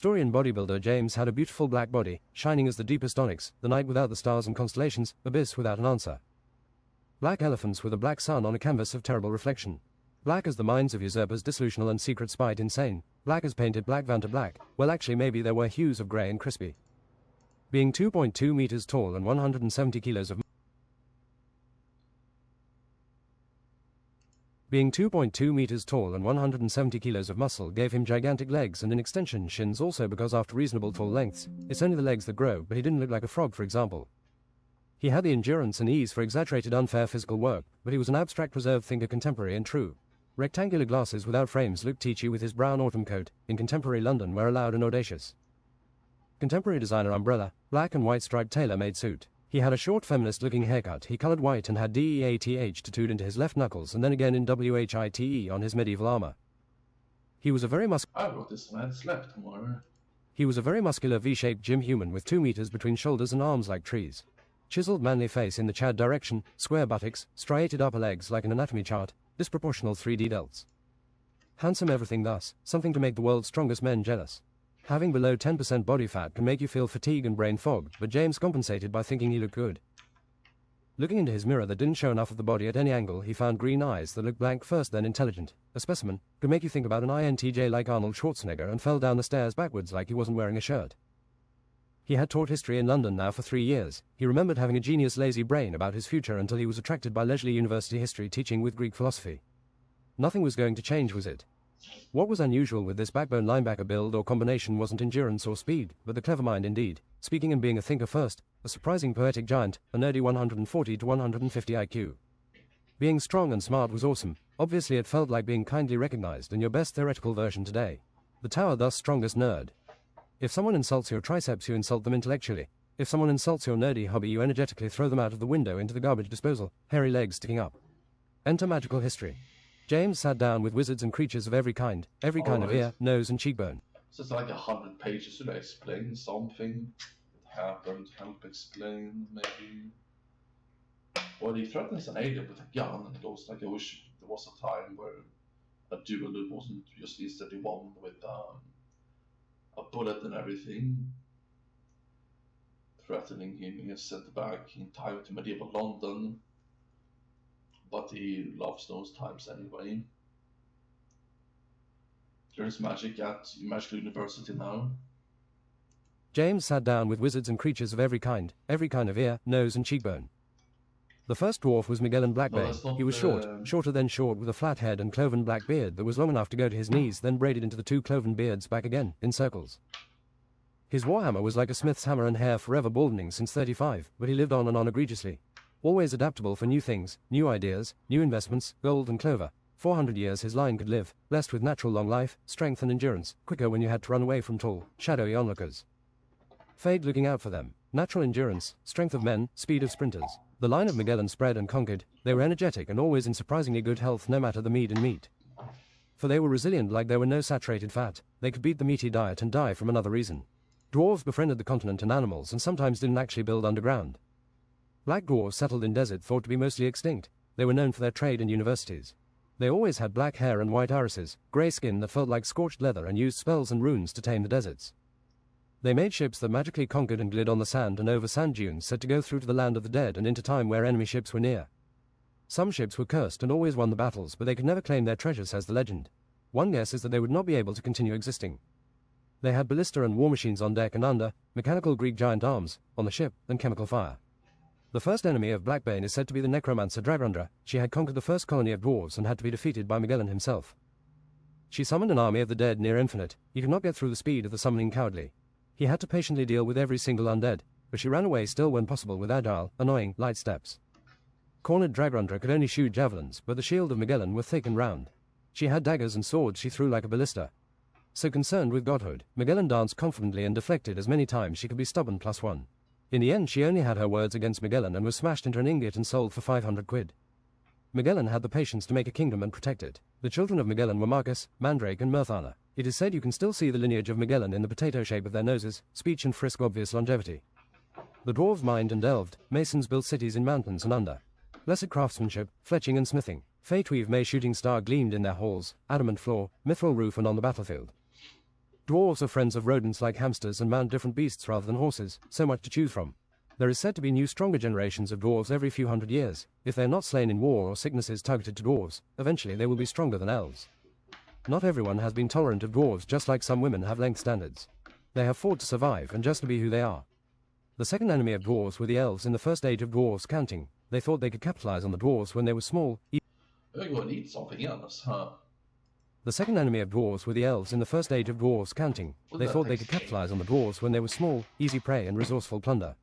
Historian bodybuilder James had a beautiful black body, shining as the deepest onyx, the night without the stars and constellations, abyss without an answer. Black elephants with a black sun on a canvas of terrible reflection. Black as the minds of usurpers, dissolutional and secret spite insane. Black as painted black van to black. Well, actually maybe there were hues of grey and crispy. Being 2.2 meters tall and 170 kilos of Being 2.2 meters tall and 170 kilos of muscle gave him gigantic legs and in extension shins also, because after reasonable tall lengths, it's only the legs that grow, but he didn't look like a frog, for example. He had the endurance and ease for exaggerated unfair physical work, but he was an abstract reserved thinker, contemporary and true. Rectangular glasses without frames looked teachy with his brown autumn coat. In contemporary London were loud and audacious. Contemporary designer umbrella, black and white striped tailor-made suit. He had a short feminist-looking haircut. He coloured white and had DEATH tattooed into his left knuckles and then again in WHITE on his medieval armour. He was a very muscular V-shaped gym human with 2 meters between shoulders and arms like trees. Chiseled manly face in the Chad direction, square buttocks, striated upper legs like an anatomy chart, disproportional 3D delts. Handsome everything thus, something to make the world's strongest men jealous. Having below 10% body fat can make you feel fatigue and brain fog, but James compensated by thinking he looked good. Looking into his mirror that didn't show enough of the body at any angle, he found green eyes that looked blank first then intelligent. A specimen, could make you think about an INTJ like Arnold Schwarzenegger and fell down the stairs backwards like he wasn't wearing a shirt. He had taught history in London now for 3 years. He remembered having a genius lazy brain about his future until he was attracted by leisurely university history teaching with Greek philosophy. Nothing was going to change, was it? What was unusual with this backbone linebacker build or combination wasn't endurance or speed, but the clever mind indeed, speaking and being a thinker first, a surprising poetic giant, a nerdy 140 to 150 IQ. Being strong and smart was awesome. Obviously it felt like being kindly recognized and your best theoretical version today. The tower thus strongest nerd. If someone insults your triceps, you insult them intellectually. If someone insults your nerdy hobby, you energetically throw them out of the window into the garbage disposal, hairy legs sticking up. Enter magical history. James sat down with wizards and creatures of every kind of ear, nose and cheekbone. So it's like 100 pages to explain something that happened, help explain, maybe. Well, he threatens an alien with a gun and goes like, I wish there was a time where a duel wasn't just easily won with a bullet and everything. Threatening him, he is sent back in time to medieval London. But he loves those times anyway. There's magic at Magical University now. James sat down with wizards and creatures of every kind of ear, nose and cheekbone. The first dwarf was Magellan Blackbane. No, he was shorter than short, with a flat head and cloven black beard that was long enough to go to his knees, then braided into the 2 cloven beards back again, in circles. His warhammer was like a smith's hammer and hair, forever baldening since 35, but he lived on and on egregiously. Always adaptable for new things, new ideas, new investments, gold and clover. 400 years his line could live, blessed with natural long life, strength and endurance, quicker when you had to run away from tall, shadowy onlookers. Fade looking out for them. Natural endurance, strength of men, speed of sprinters. The line of Magellan spread and conquered. They were energetic and always in surprisingly good health no matter the meat and meat. For they were resilient like there were no saturated fat. They could beat the meaty diet and die from another reason. Dwarves befriended the continent and animals and sometimes didn't actually build underground. Black dwarves settled in desert thought to be mostly extinct. They were known for their trade and universities. They always had black hair and white irises, grey skin that felt like scorched leather, and used spells and runes to tame the deserts. They made ships that magically conquered and glid on the sand and over sand dunes, said to go through to the land of the dead and into time where enemy ships were near. Some ships were cursed and always won the battles, but they could never claim their treasure, says the legend. One guess is that they would not be able to continue existing. They had ballista and war machines on deck and under, mechanical Greek giant arms on the ship, and chemical fire. The first enemy of Blackbane is said to be the necromancer Dragrundra. She had conquered the first colony of dwarves and had to be defeated by Magellan himself. She summoned an army of the dead near infinite. He could not get through the speed of the summoning cowardly. He had to patiently deal with every single undead, but she ran away still when possible with agile, annoying, light steps. Cornered Dragrundra could only shoot javelins, but the shield of Magellan was thick and round. She had daggers and swords she threw like a ballista. So concerned with godhood, Magellan danced confidently and deflected as many times she could be stubborn +1. In the end she only had her words against Magellan and was smashed into an ingot and sold for 500 quid. Magellan had the patience to make a kingdom and protect it. The children of Magellan were Marcus, Mandrake and Mirthana. It is said you can still see the lineage of Magellan in the potato shape of their noses, speech and frisk, obvious longevity. The dwarves mined and delved, masons built cities in mountains and under. Blessed craftsmanship, fletching and smithing. Fate weave May shooting star gleamed in their halls, adamant floor, mithril roof and on the battlefield. Dwarves are friends of rodents like hamsters and mount different beasts rather than horses, so much to choose from. There is said to be new stronger generations of dwarves every few hundred years. If they are not slain in war or sicknesses targeted to dwarves, eventually they will be stronger than elves. Not everyone has been tolerant of dwarves, just like some women have length standards. They have fought to survive and just to be who they are. The second enemy of dwarves were the elves in the first age of dwarves counting. They thought they could capitalize on the dwarves when they were small. Jag går and eat something else, huh? The second enemy of dwarves were the elves in the first age of dwarves counting. They thought they could capitalize on the dwarves when they were small, easy prey and resourceful plunder.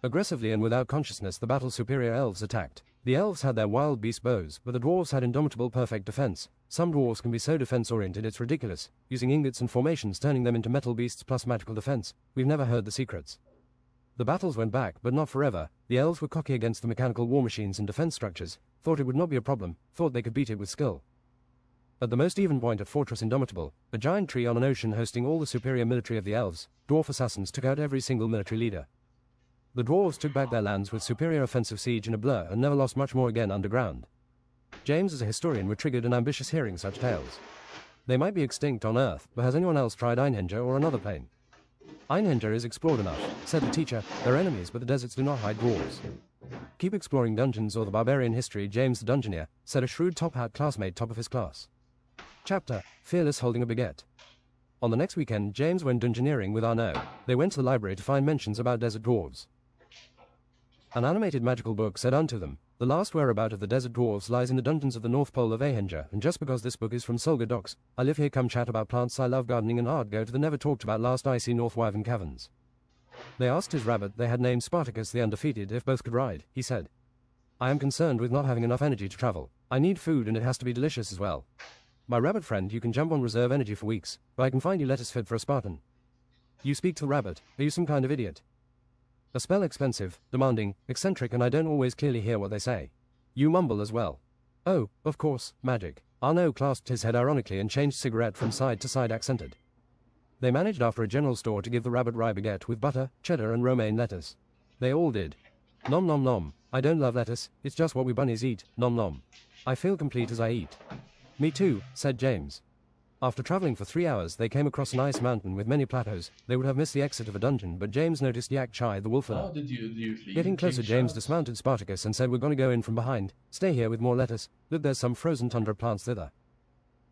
Aggressively and without consciousness, the battle's superior elves attacked. The elves had their wild beast bows, but the dwarves had indomitable perfect defense. Some dwarves can be so defense-oriented it's ridiculous, using ingots and formations, turning them into metal beasts plus magical defense. We've never heard the secrets. The battles went back, but not forever. The elves were cocky against the mechanical war machines and defense structures, thought it would not be a problem, thought they could beat it with skill. At the most even point at Fortress Indomitable, a giant tree on an ocean hosting all the superior military of the elves, dwarf assassins took out every single military leader. The dwarves took back their lands with superior offensive siege in a blur and never lost much more again underground. James, as a historian, were triggered and ambitious hearing such tales. They might be extinct on Earth, but has anyone else tried Einherjar or another plane? Einherjar is explored enough, said the teacher. They're enemies, but the deserts do not hide dwarves. Keep exploring dungeons or the barbarian history, James the Dungeoneer, said a shrewd top-hat classmate top of his class. Chapter, Fearless holding a baguette. On the next weekend, James went dungeoneering with Arnaud. They went to the library to find mentions about desert dwarves. An animated magical book said unto them, the last whereabout of the desert dwarves lies in the dungeons of the North Pole of Einherjar, and just because this book is from Solga Docks, I live here, come chat about plants, I love gardening and art, go to the never talked about last icy North Wyvern caverns. They asked his rabbit they had named Spartacus the Undefeated if both could ride. He said, I am concerned with not having enough energy to travel. I need food and it has to be delicious as well. My rabbit friend, you can jump on reserve energy for weeks, but I can find you lettuce fit for a Spartan. You speak to the rabbit. Are you some kind of idiot? A spell expensive, demanding, eccentric, and I don't always clearly hear what they say. You mumble as well. Oh, of course, magic. Arnaud clasped his head ironically and changed cigarette from side to side accented. They managed after a general store to give the rabbit rye baguette with butter, cheddar and romaine lettuce. They all did. Nom nom nom. I don't love lettuce, it's just what we bunnies eat, nom nom. I feel complete as I eat. Me too, said James. After traveling for 3 hours, they came across an ice mountain with many plateaus. They would have missed the exit of a dungeon, but James noticed Yak Chai, the wolf runner. Getting closer, James dismounted Spartacus and said, we're going to go in from behind. Stay here with more lettuce. Look, there's some frozen tundra plants thither.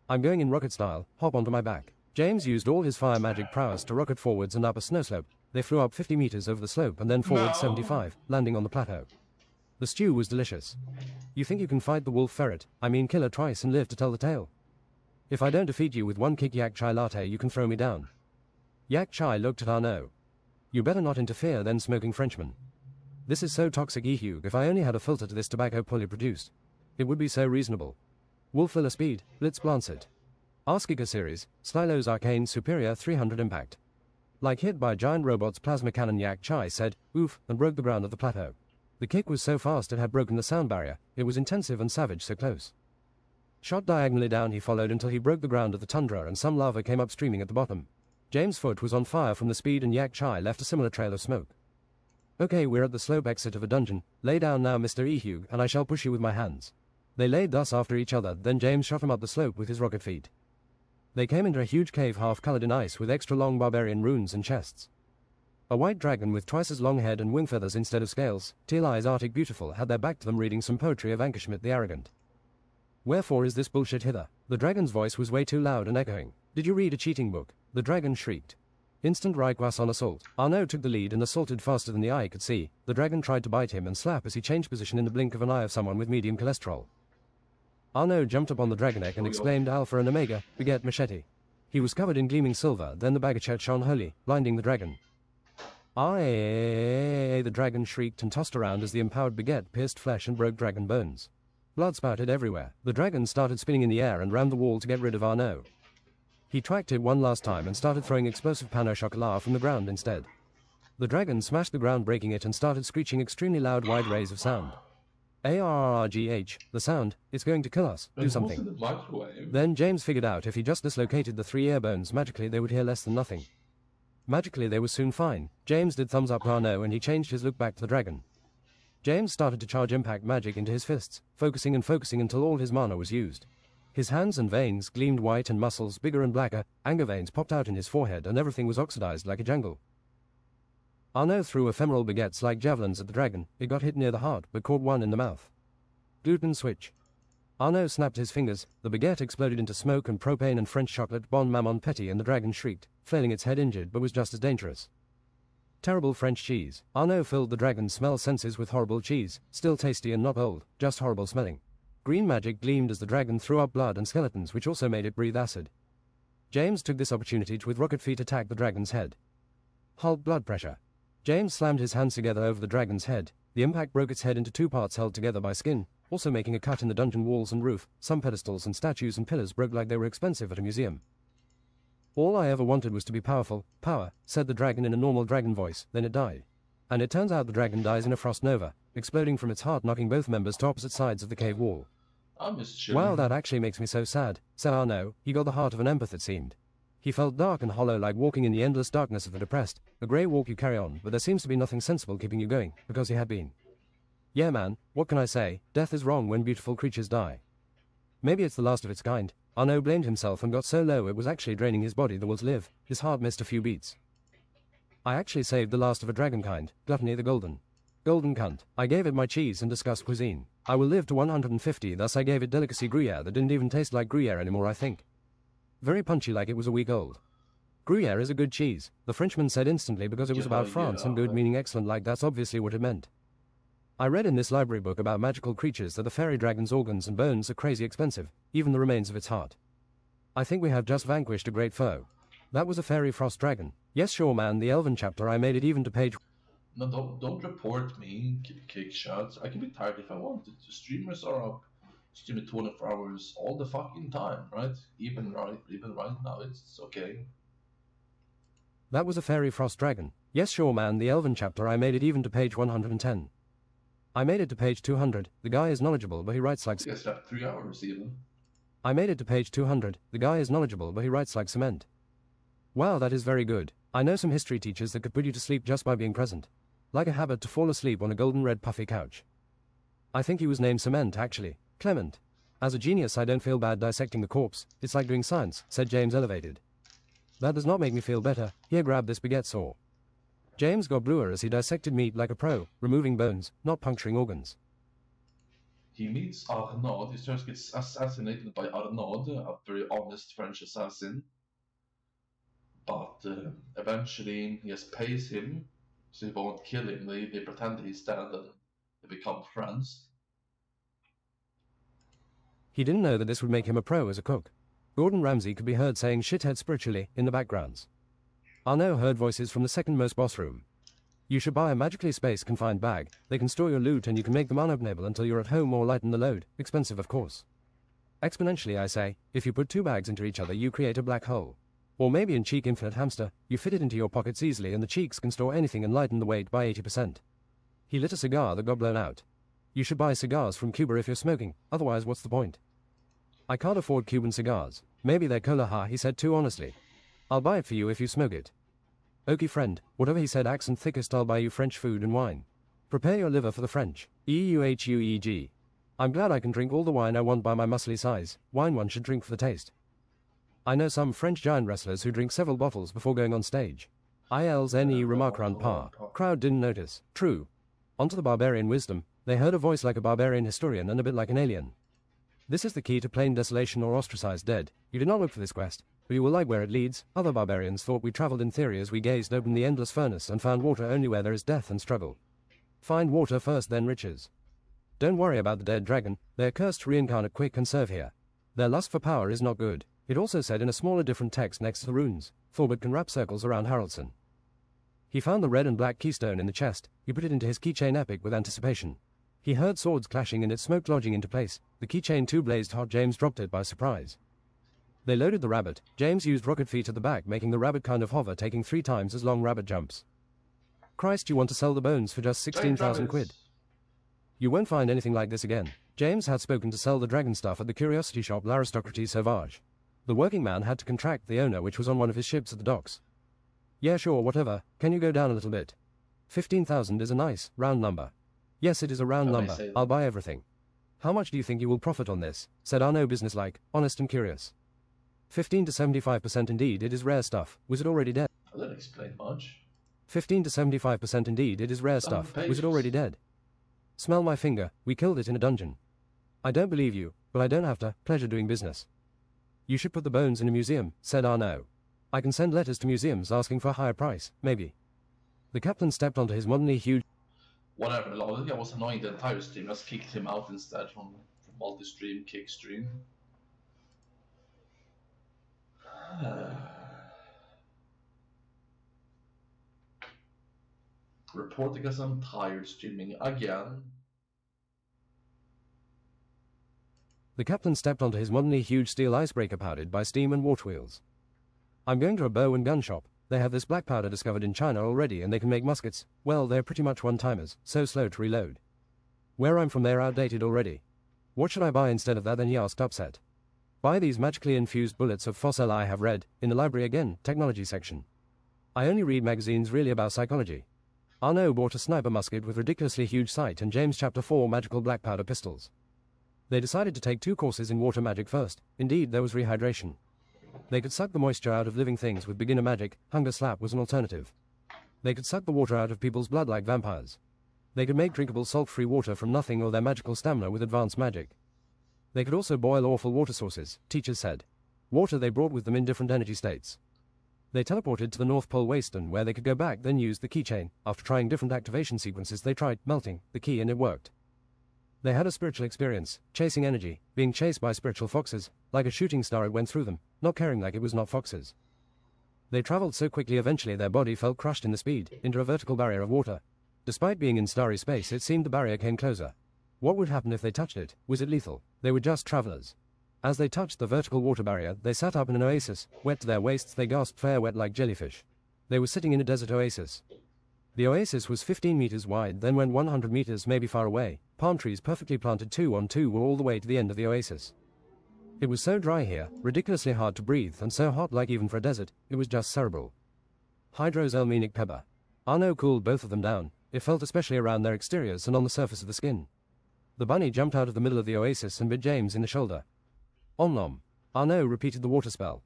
I'm going in rocket style. Hop onto my back. James used all his fire magic prowess to rocket forwards and up a snow slope. They flew up 50 meters over the slope and then forward 75, landing on the plateau. The stew was delicious. You think you can fight the wolf ferret, kill her twice and live to tell the tale? If I don't defeat you with one kick Yak Chai latte, you can throw me down. Yak Chai looked at Arnaud. You better not interfere, then smoking Frenchman. This is so toxic, Ehug. If I only had a filter to this tobacco poorly produced, it would be so reasonable. Wolf Villa Speed, Blitz Blancet. Arskiga Series, Stylo's Arcane Superior 300 Impact. Like hit by a giant robot's plasma cannon, Yak Chai said, oof, and broke the ground of the plateau. The kick was so fast it had broken the sound barrier. It was intensive and savage, so close. Shot diagonally down, he followed until he broke the ground of the tundra and some lava came up streaming at the bottom. James' foot was on fire from the speed and Yak Chai left a similar trail of smoke. Okay, we're at the slope exit of a dungeon. Lay down now, Mr. Ehug, and I shall push you with my hands. They laid thus after each other, then James shot him up the slope with his rocket feet. They came into a huge cave half-colored in ice with extra long barbarian runes and chests. A white dragon with twice as long head and wing feathers instead of scales, teal eyes Arctic beautiful, had their back to them reading some poetry of Ankerschmidt the Arrogant. Wherefore is this bullshit hither? The dragon's voice was way too loud and echoing. Did you read a cheating book? The dragon shrieked. Instant Raikwas on assault. Arnaud took the lead and assaulted faster than the eye could see. The dragon tried to bite him and slap as he changed position in the blink of an eye of someone with medium cholesterol. Arnaud jumped up on the dragon-neck and exclaimed Alpha and Omega, baguette machete. He was covered in gleaming silver, then the baguette shone holy, blinding the dragon. Aye, the dragon shrieked and tossed around as the empowered baguette pierced flesh and broke dragon bones. Blood spouted everywhere. The dragon started spinning in the air and rammed the wall to get rid of Arnaud. He tracked it one last time and started throwing explosive pain au chocolat from the ground instead. The dragon smashed the ground, breaking it, and started screeching extremely loud wide rays of sound. ARRGH, the sound, it's going to kill us, do something. Then James figured out if he just dislocated the 3 ear bones, magically they would hear less than nothing. Magically they were soon fine. James did thumbs up to Arnaud and he changed his look back to the dragon. James started to charge impact magic into his fists, focusing and focusing until all his mana was used. His hands and veins gleamed white and muscles bigger and blacker, anger veins popped out in his forehead and everything was oxidized like a jungle. Arnaud threw ephemeral baguettes like javelins at the dragon. It got hit near the heart, but caught one in the mouth. Gluten switch. Arnaud snapped his fingers, the baguette exploded into smoke and propane and French chocolate bon maman petit and the dragon shrieked, flailing its head injured but was just as dangerous. Terrible French cheese. Arnaud filled the dragon's smell senses with horrible cheese, still tasty and not old, just horrible smelling. Green magic gleamed as the dragon threw up blood and skeletons which also made it breathe acid. James took this opportunity to with rocket feet attack the dragon's head. Halt blood pressure. James slammed his hands together over the dragon's head. The impact broke its head into two parts held together by skin, also making a cut in the dungeon walls and roof. Some pedestals and statues and pillars broke like they were expensive at a museum. All I ever wanted was to be powerful. Power, said the dragon in a normal dragon voice, then it died. And it turns out the dragon dies in a frost nova, exploding from its heart, knocking both members to opposite sides of the cave wall. Wow, that actually makes me so sad, said Arnaud. He got the heart of an empath, it seemed. He felt dark and hollow, like walking in the endless darkness of the depressed. A grey walk you carry on, but there seems to be nothing sensible keeping you going, because he had been. Yeah man, what can I say? Death is wrong when beautiful creatures die. Maybe it's the last of its kind. Arnaud blamed himself and got so low it was actually draining his body the will to live. His heart missed a few beats. I actually saved the last of a dragon kind, Gluttony the Golden. Golden cunt. I gave it my cheese and discussed cuisine. I will live to 150, thus I gave it delicacy Gruyere that didn't even taste like Gruyere anymore, I think. Very punchy, like it was a week old. Gruyere is a good cheese, the Frenchman said instantly, because it was about France and good meaning excellent, like that's obviously what it meant. I read in this library book about magical creatures that the fairy dragon's organs and bones are crazy expensive, even the remains of its heart. I think we have just vanquished a great foe. That was a fairy frost dragon. Yes sure man, the elven chapter I made it even to page... No, don't report me, kick shots. I can be tired if I want. The streamers are up, streaming 24 hours all the fucking time, right? Even right now, it's okay. That was a fairy frost dragon. Yes sure man, the elven chapter I made it even to page 110. I made it to page 200. The guy is knowledgeable, but he writes like... I slept 3 hours even. I made it to page 200. The guy is knowledgeable, but he writes like cement. Wow, that is very good. I know some history teachers that could put you to sleep just by being present. Like a habit to fall asleep on a golden red puffy couch. I think he was named Cement, actually. Clement. As a genius I don't feel bad dissecting the corpse. It's like doing science, said James elevated. That does not make me feel better. Here, grab this baguette saw. James got bluer as he dissected meat like a pro, removing bones, not puncturing organs. He meets Arnaud. He starts gets assassinated by Arnaud, a very honest French assassin. But eventually he just pays him, so he won't kill him. They pretend he's dead and they become friends. He didn't know that this would make him a pro as a cook. Gordon Ramsay could be heard saying shithead spiritually in the backgrounds. Arnaud heard voices from the second-most boss room. You should buy a magically space-confined bag. They can store your loot and you can make them unopenable until you're at home or lighten the load. Expensive, of course. Exponentially, I say. If you put two bags into each other, you create a black hole. Or maybe in Cheek Infinite Hamster, you fit it into your pockets easily and the cheeks can store anything and lighten the weight by 80%. He lit a cigar that got blown out. You should buy cigars from Cuba if you're smoking, otherwise what's the point? I can't afford Cuban cigars. Maybe they're cola, ha, he said too honestly. I'll buy it for you if you smoke it. Okie friend, whatever he said, accent thickest, I'll buy you French food and wine. Prepare your liver for the French. EUHUEG. I'm glad I can drink all the wine I want by my muscly size. Wine one should drink for the taste. I know some French giant wrestlers who drink several bottles before going on stage. IL's NE remark round par. Crowd didn't notice. True. Onto the barbarian wisdom. They heard a voice like a barbarian historian and a bit like an alien. This is the key to plain desolation or ostracized dead. You did not look for this quest, but you will like where it leads. Other barbarians thought we traveled in theory as we gazed open the endless furnace and found water only where there is death and struggle. Find water first, then riches. Don't worry about the dead dragon. They are cursed to reincarnate quick and serve here. Their lust for power is not good. It also said in a smaller different text next to the runes, Thorbert can wrap circles around Haraldson. He found the red and black keystone in the chest. He put it into his keychain epic with anticipation. He heard swords clashing and its smoke lodging into place. The keychain too blazed hot. James dropped it by surprise. They loaded the rabbit. James used rocket feet at the back, making the rabbit kind of hover, taking 3 times as long rabbit jumps. Christ, you want to sell the bones for just 16,000 quid. You won't find anything like this again. James had spoken to sell the dragon stuff at the curiosity shop L'Aristocratie Sauvage. The working man had to contract the owner, which was on one of his ships at the docks. Yeah sure, whatever. Can you go down a little bit? 15,000 is a nice, round number. Yes, it is a round number. I'll buy everything. How much do you think you will profit on this? Said Arnaud businesslike, honest and curious. 15 to 75% indeed, it is rare stuff. Was it already dead? I didn't explain much. 15 to 75% indeed, it is rare stuff. Was it already dead? Smell my finger, we killed it in a dungeon. I don't believe you, but I don't have to. Pleasure doing business. You should put the bones in a museum, said Arnaud. I can send letters to museums asking for a higher price, maybe. The captain stepped onto his modernly huge... Whatever, I think I was annoying the entire stream. I just kicked him out instead from multi-stream, kick stream. Report because I'm tired streaming again. The captain stepped onto his modernly huge steel icebreaker powered by steam and water wheels. I'm going to a bow and gun shop. They have this black powder discovered in China already and they can make muskets. Well, they're pretty much one-timers, so slow to reload. Where I'm from they're outdated already. What should I buy instead of that? Then he asked upset. Buy these magically infused bullets of fossil I have read, in the library again, technology section. I only read magazines really about psychology. Arnaud bought a sniper musket with ridiculously huge sight and James Chapter 4 magical black powder pistols. They decided to take 2 courses in water magic first. Indeed, there was rehydration. They could suck the moisture out of living things with beginner magic. Hunger slap was an alternative. They could suck the water out of people's blood like vampires. They could make drinkable salt-free water from nothing or their magical stamina with advanced magic. They could also boil awful water sources, teachers said. Water they brought with them in different energy states. They teleported to the North Pole Wasteland where they could go back, then use the keychain. After trying different activation sequences they tried melting the key and it worked. They had a spiritual experience, chasing energy, being chased by spiritual foxes. Like a shooting star it went through them, not caring like it was not foxes. They traveled so quickly eventually their body felt crushed in the speed, into a vertical barrier of water. Despite being in starry space it seemed the barrier came closer. What would happen if they touched it? Was it lethal? They were just travelers. As they touched the vertical water barrier, they sat up in an oasis. Wet to their waists, they gasped fair wet like jellyfish. They were sitting in a desert oasis. The oasis was 15 meters wide, then went 100 meters maybe far away. Palm trees perfectly planted 2 on 2 were all the way to the end of the oasis. It was so dry here, ridiculously hard to breathe, and so hot like even for a desert, it was just cerebral. Hydrozelmenic pepper. Arnaud cooled both of them down. It felt especially around their exteriors and on the surface of the skin. The bunny jumped out of the middle of the oasis and bit James in the shoulder. Om nom. Arnaud repeated the water spell.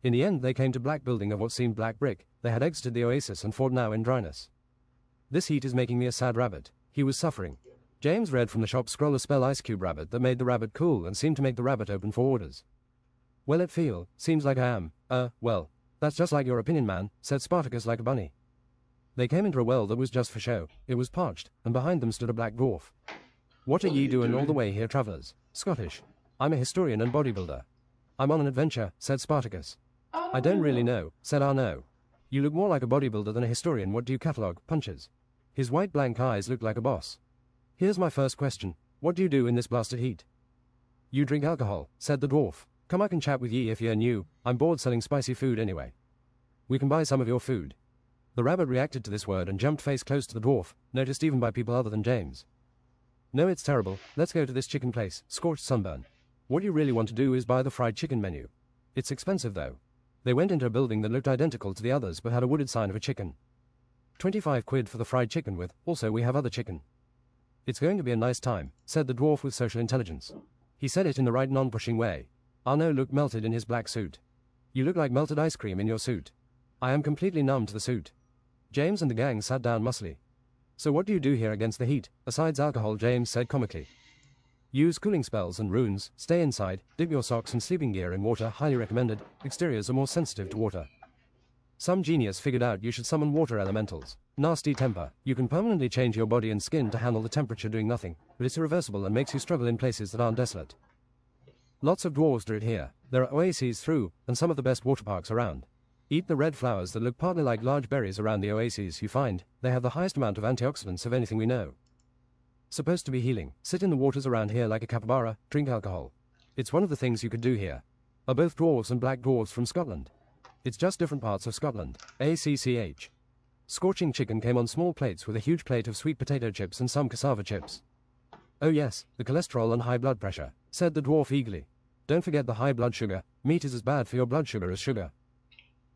In the end they came to black building of what seemed black brick. They had exited the oasis and fought now in dryness. This heat is making me a sad rabbit. He was suffering. James read from the shop scroll a spell ice cube rabbit that made the rabbit cool and seemed to make the rabbit open for orders. Well it seems like I am. Well, that's just like your opinion man, said Spartacus like a bunny. They came into a well that was just for show. It was parched, and behind them stood a black dwarf. What are ye doing all the way here, travellers? Scottish. I'm a historian and bodybuilder. I'm on an adventure, said Spartacus. I don't really know, said Arnaud. You look more like a bodybuilder than a historian. What do you catalogue? Punches. His white blank eyes looked like a boss. Here's my first question. What do you do in this blasted heat? You drink alcohol, said the dwarf. Come I can chat with ye if you're new. I'm bored selling spicy food anyway. We can buy some of your food. The rabbit reacted to this word and jumped face close to the dwarf, noticed even by people other than James. No, it's terrible. Let's go to this chicken place. Scorched sunburn. What you really want to do is buy the fried chicken menu. It's expensive though. They went into a building that looked identical to the others but had a wooded sign of a chicken. 25 quid for the fried chicken with, also we have other chicken. It's going to be a nice time, said the dwarf with social intelligence. He said it in the right non-pushing way. Arnaud looked melted in his black suit. You look like melted ice cream in your suit. I am completely numb to the suit. James and the gang sat down mussily. So what do you do here against the heat, besides alcohol? James said comically. Use cooling spells and runes, stay inside, dip your socks and sleeping gear in water, highly recommended. Exteriors are more sensitive to water. Some genius figured out you should summon water elementals. Nasty temper. You can permanently change your body and skin to handle the temperature doing nothing, but it's irreversible and makes you struggle in places that aren't desolate. Lots of dwarves do it here. There are oases through, and some of the best water parks around. Eat the red flowers that look partly like large berries around the oases you find. They have the highest amount of antioxidants of anything we know. Supposed to be healing. Sit in the waters around here like a capybara, drink alcohol. It's one of the things you could do here. Are both dwarves and black dwarves from Scotland? It's just different parts of Scotland. ACCH. Scorching chicken came on small plates with a huge plate of sweet potato chips and some cassava chips. Oh yes, the cholesterol and high blood pressure, said the dwarf eagerly. Don't forget the high blood sugar. Meat is as bad for your blood sugar as sugar.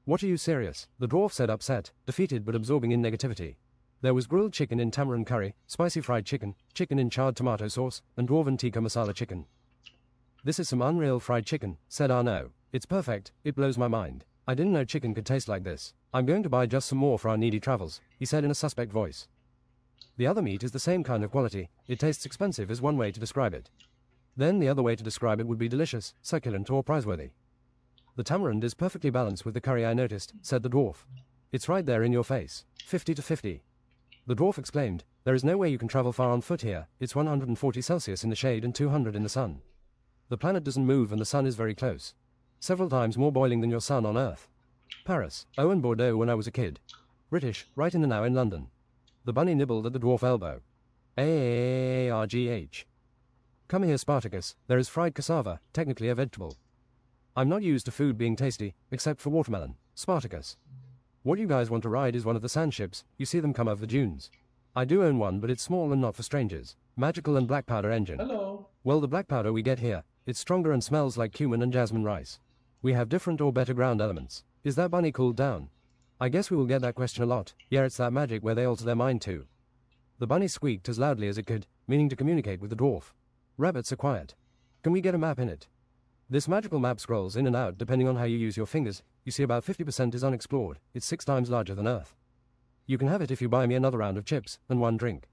What are you serious? The dwarf said upset, defeated but absorbing in negativity. There was grilled chicken in tamarind curry, spicy fried chicken, chicken in charred tomato sauce, and dwarven tikka masala chicken. This is some unreal fried chicken, said Arnaud. It's perfect, it blows my mind. I didn't know chicken could taste like this. I'm going to buy just some more for our needy travels, he said in a suspect voice. The other meat is the same kind of quality. It tastes expensive is one way to describe it. Then the other way to describe it would be delicious, succulent or prizeworthy. The tamarind is perfectly balanced with the curry I noticed, said the dwarf. It's right there in your face. 50 to 50. The dwarf exclaimed, there is no way you can travel far on foot here. It's 140 Celsius in the shade and 200 in the sun. The planet doesn't move and the sun is very close. Several times more boiling than your sun on Earth. Paris, and Bordeaux when I was a kid. British, right in the now in London. The bunny nibbled at the dwarf elbow. AARGH. Come here, Spartacus, there is fried cassava, technically a vegetable. I'm not used to food being tasty, except for watermelon. Spartacus. What you guys want to ride is one of the sand ships, you see them come over the dunes. I do own one, but it's small and not for strangers. Magical and black powder engine. Hello. Well, the black powder we get here, it's stronger and smells like cumin and jasmine rice. We have different or better ground elements. Is that bunny cooled down? I guess we will get that question a lot. Yeah, it's that magic where they alter their mind too. The bunny squeaked as loudly as it could, meaning to communicate with the dwarf. Rabbits are quiet. Can we get a map in it? This magical map scrolls in and out depending on how you use your fingers. You see about 50% is unexplored. It's 6 times larger than Earth. You can have it if you buy me another round of chips and one drink.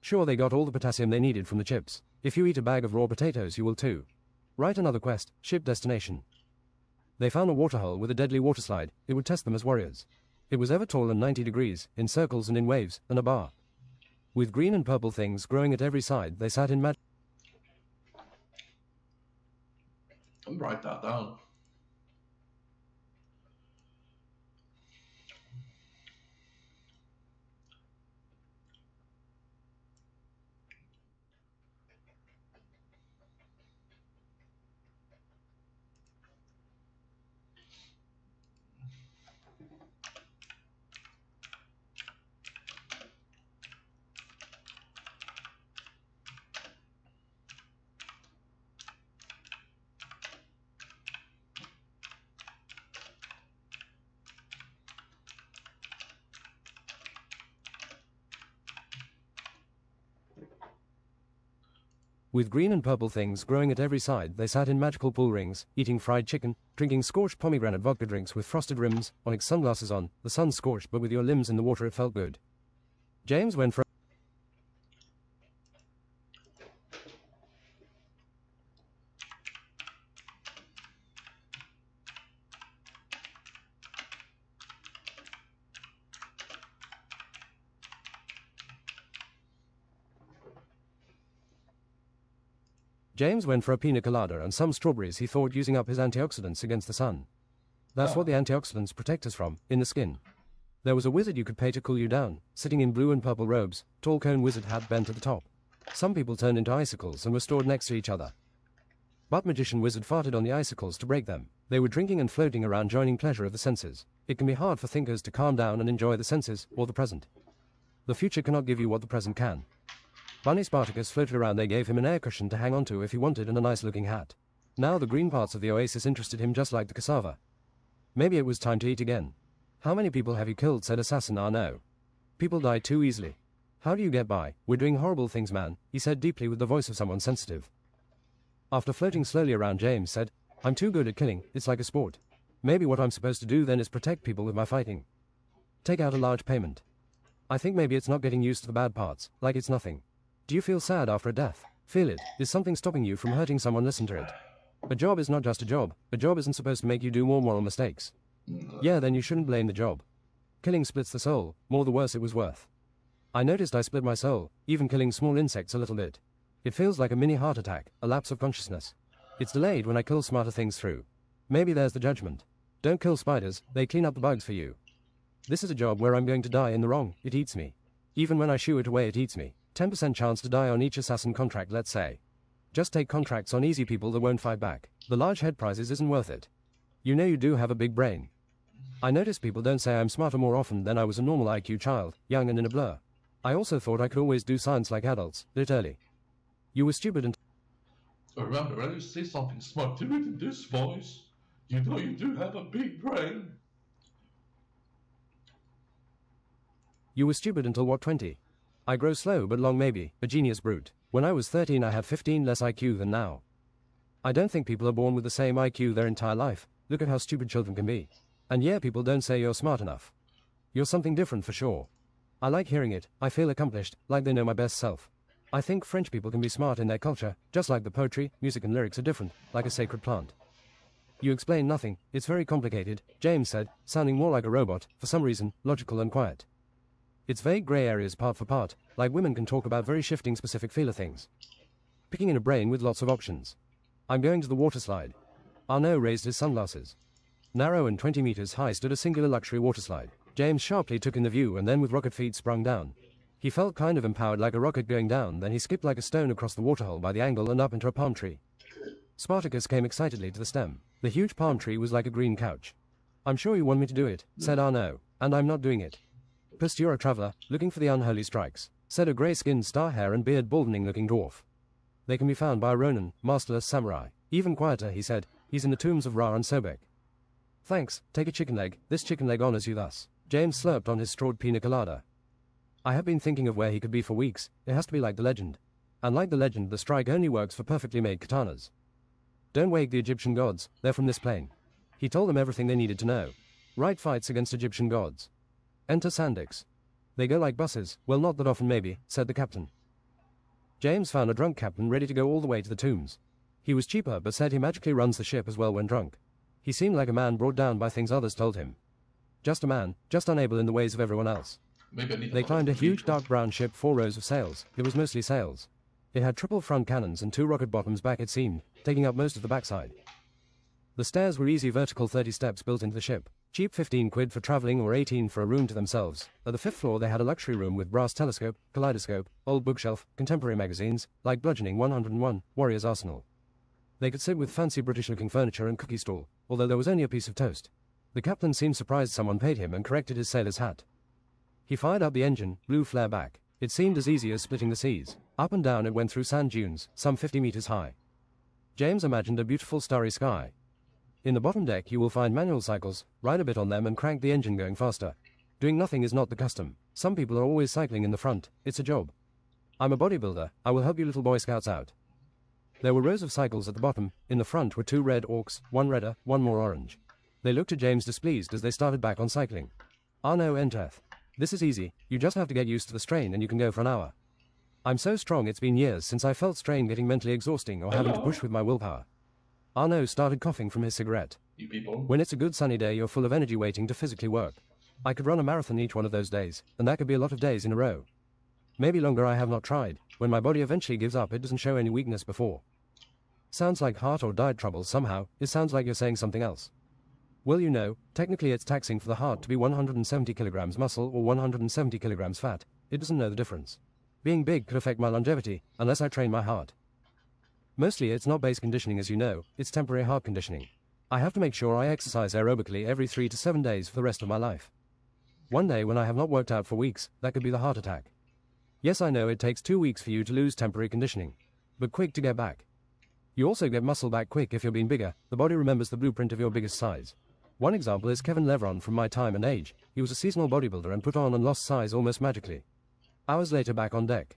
Sure, they got all the potassium they needed from the chips. If you eat a bag of raw potatoes, you will too. Write another quest, ship destination. They found a waterhole with a deadly waterslide. It would test them as warriors. It was ever tall and 90 degrees, in circles and in waves, and a bar. With green and purple things growing at every side, they sat in Write that down. With green and purple things growing at every side, they sat in magical pool rings, eating fried chicken, drinking scorched pomegranate vodka drinks with frosted rims, onyx sunglasses on. The sun scorched, but with your limbs in the water it felt good. James went for a pina colada and some strawberries, he thought, using up his antioxidants against the sun. That's what the antioxidants protect us from, in the skin. There was a wizard you could pay to cool you down, sitting in blue and purple robes, tall cone wizard hat bent at the top. Some people turned into icicles and were stored next to each other. But magician wizard farted on the icicles to break them. They were drinking and floating around, joining pleasure of the senses. It can be hard for thinkers to calm down and enjoy the senses, or the present. The future cannot give you what the present can. Bunny Spartacus floated around. They gave him an air cushion to hang onto if he wanted and a nice-looking hat. Now the green parts of the oasis interested him just like the cassava. Maybe it was time to eat again. How many people have you killed, said Assassin Arnaud. People die too easily. How do you get by? We're doing horrible things, man, he said deeply with the voice of someone sensitive. After floating slowly around, James said, I'm too good at killing, it's like a sport. Maybe what I'm supposed to do then is protect people with my fighting. Take out a large payment. I think maybe it's not getting used to the bad parts, like it's nothing. Do you feel sad after a death? Feel it. Is something stopping you from hurting someone? Listen to it. A job is not just a job. A job isn't supposed to make you do more moral mistakes. Yeah, then you shouldn't blame the job. Killing splits the soul, more the worse it was worth. I noticed I split my soul, even killing small insects a little bit. It feels like a mini heart attack, a lapse of consciousness. It's delayed when I kill smarter things through. Maybe there's the judgment. Don't kill spiders, they clean up the bugs for you. This is a job where I'm going to die in the wrong, it eats me. Even when I shoo it away, it eats me. 10% chance to die on each assassin contract, let's say. Just take contracts on easy people that won't fight back. The large head prizes isn't worth it. You know you do have a big brain. I notice people don't say I'm smarter more often than I was a normal IQ child, young and in a blur. I also thought I could always do science like adults, did it early. You were stupid and... Remember, when you say something smart, do it in this voice. You know you do have a big brain. You were stupid until what, 20? I grow slow but long maybe, a genius brute. When I was 13 I had 15 less IQ than now. I don't think people are born with the same IQ their entire life. Look at how stupid children can be. And yeah, people don't say you're smart enough. You're something different for sure. I like hearing it. I feel accomplished, like they know my best self. I think French people can be smart in their culture, just like the poetry, music and lyrics are different, like a sacred plant. You explain nothing, it's very complicated, James said, sounding more like a robot, for some reason, logical and quiet. It's vague grey areas part for part, like women can talk about very shifting specific feeler things. Picking in a brain with lots of options. I'm going to the water slide. Arnaud raised his sunglasses. Narrow and 20 meters high stood a singular luxury water slide. James sharply took in the view and then with rocket feet sprung down. He felt kind of empowered like a rocket going down, then he skipped like a stone across the waterhole by the angle and up into a palm tree. Spartacus came excitedly to the stem. The huge palm tree was like a green couch. I'm sure you want me to do it, said Arnaud, and I'm not doing it. Psst, you're a traveler, looking for the unholy strikes, said a grey-skinned star hair and beard baldening-looking dwarf. They can be found by a Ronin, masterless samurai. Even quieter, he said, he's in the tombs of Ra and Sobek. Thanks, take a chicken leg, this chicken leg honors you thus. James slurped on his strawed pina colada. I have been thinking of where he could be for weeks. It has to be like the legend. And like the legend, the strike only works for perfectly made katanas. Don't wake the Egyptian gods, they're from this plane. He told them everything they needed to know. Right fights against Egyptian gods. Enter Sandix. They go like buses, well not that often maybe, said the captain. James found a drunk captain ready to go all the way to the tombs. He was cheaper but said he magically runs the ship as well when drunk. He seemed like a man brought down by things others told him. Just a man, just unable in the ways of everyone else. They climbed a huge dark brown ship, 4 rows of sails. It was mostly sails. It had triple front cannons and 2 rocket bottoms back it seemed, taking up most of the backside. The stairs were easy vertical 30 steps built into the ship. Cheap 15 quid for travelling or 18 for a room to themselves. At the 5th floor they had a luxury room with brass telescope, kaleidoscope, old bookshelf, contemporary magazines, like Bludgeoning 101, Warrior's Arsenal. They could sit with fancy British-looking furniture and cookie stall, although there was only a piece of toast. The captain seemed surprised someone paid him and corrected his sailor's hat. He fired up the engine, blew flare back. It seemed as easy as splitting the seas. Up and down it went through sand dunes, some 50 meters high. James imagined a beautiful starry sky. In the bottom deck you will find manual cycles, ride a bit on them and crank the engine going faster. Doing nothing is not the custom. Some people are always cycling in the front, it's a job. I'm a bodybuilder, I will help you little Boy Scouts out. There were rows of cycles at the bottom, in the front were 2 red orcs, 1 redder, 1 more orange. They looked at James displeased as they started back on cycling. Arnaud entereth. This is easy, you just have to get used to the strain and you can go for an hour. I'm so strong it's been years since I felt strain getting mentally exhausting or having to push with my willpower. Arnaud started coughing from his cigarette. You people. When it's a good sunny day you're full of energy waiting to physically work. I could run a marathon each one of those days, and that could be a lot of days in a row. Maybe longer, I have not tried. When my body eventually gives up it doesn't show any weakness before. Sounds like heart or diet troubles somehow, it sounds like you're saying something else. Well you know, technically it's taxing for the heart to be 170 kilograms muscle or 170 kilograms fat. It doesn't know the difference. Being big could affect my longevity, unless I train my heart. Mostly it's not base conditioning as you know, it's temporary heart conditioning. I have to make sure I exercise aerobically every 3 to 7 days for the rest of my life. One day when I have not worked out for weeks, that could be the heart attack. Yes I know it takes 2 weeks for you to lose temporary conditioning. But quick to get back. You also get muscle back quick if you're being bigger, the body remembers the blueprint of your biggest size. One example is Kevin Levron from my time and age. He was a seasonal bodybuilder and put on and lost size almost magically. Hours later back on deck.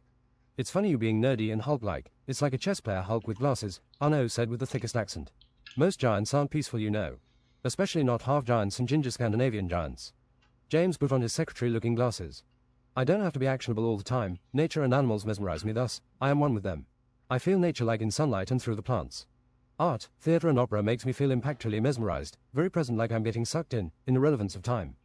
It's funny you being nerdy and Hulk-like. It's like a chess player Hulk with glasses, Arnaud said with the thickest accent. Most giants aren't peaceful you know. Especially not half giants and ginger Scandinavian giants. James put on his secretary-looking glasses. I don't have to be actionable all the time. Nature and animals mesmerize me thus. I am one with them. I feel nature like in sunlight and through the plants. Art, theatre and opera makes me feel impactually mesmerized, very present like I'm getting sucked in the relevance of time.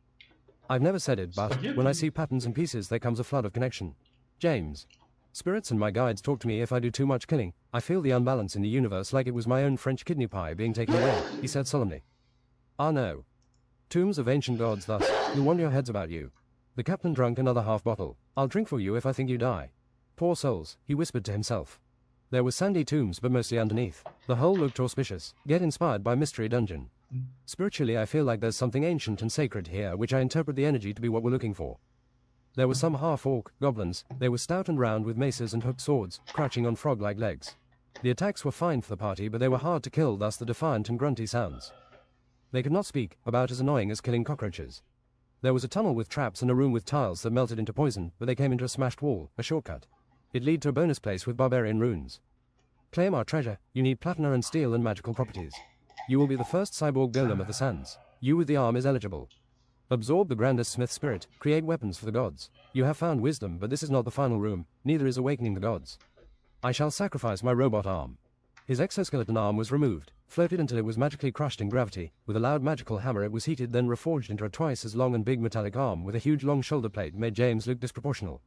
I've never said it, but when I see patterns and pieces there comes a flood of connection. James. Spirits and my guides talk to me if I do too much killing. I feel the unbalance in the universe like it was my own French kidney pie being taken away, he said solemnly. Arnaud. Tombs of ancient gods thus, you'll wonder your heads about you. The captain drank another half bottle. I'll drink for you if I think you die. Poor souls, he whispered to himself. There were sandy tombs but mostly underneath. The whole looked auspicious. Get inspired by Mystery Dungeon. Spiritually I feel like there's something ancient and sacred here which I interpret the energy to be what we're looking for. There were some half-orc goblins. They were stout and round with maces and hooked swords, crouching on frog-like legs. The attacks were fine for the party but they were hard to kill, thus the defiant and grunty sounds. They could not speak, about as annoying as killing cockroaches. There was a tunnel with traps and a room with tiles that melted into poison, but they came into a smashed wall, a shortcut. It led to a bonus place with barbarian runes. Claim our treasure, you need platina and steel and magical properties. You will be the first cyborg golem of the sands. You with the arm is eligible. Absorb the grandest smith spirit, create weapons for the gods. You have found wisdom, but this is not the final room, neither is awakening the gods. I shall sacrifice my robot arm. His exoskeleton arm was removed, floated until it was magically crushed in gravity. With a loud magical hammer it was heated, then reforged into a twice as long and big metallic arm with a huge long shoulder plate made James look disproportional.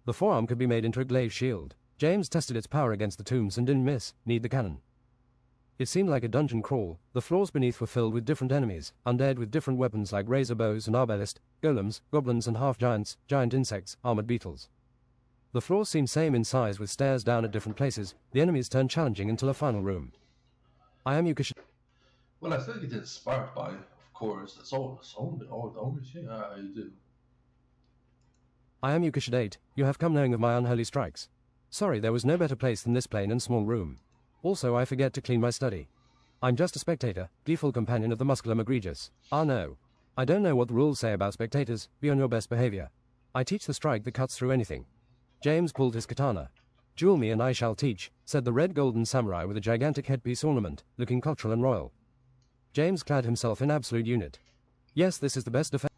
The forearm could be made into a glaive shield. James tested its power against the tombs and didn't miss, need the cannon. It seemed like a dungeon crawl. The floors beneath were filled with different enemies, undead with different weapons like razor bows and arbalist, golems, goblins and half-giants, giant insects, armored beetles. The floors seemed same in size with stairs down at different places. The enemies turned challenging until a final room. I am Yuka. Well, I think it inspired by, of course, that's all the only thing I do. I am Yuka. You have come knowing of my unholy strikes. Sorry, there was no better place than this plain and small room. Also, I forget to clean my study. I'm just a spectator, gleeful companion of the muscular Magregious. Ah no. I don't know what the rules say about spectators, be on your best behavior. I teach the strike that cuts through anything. James pulled his katana. Duel me and I shall teach, said the red golden samurai with a gigantic headpiece ornament, looking cultural and royal. James clad himself in absolute unit. Yes, this is the best defense.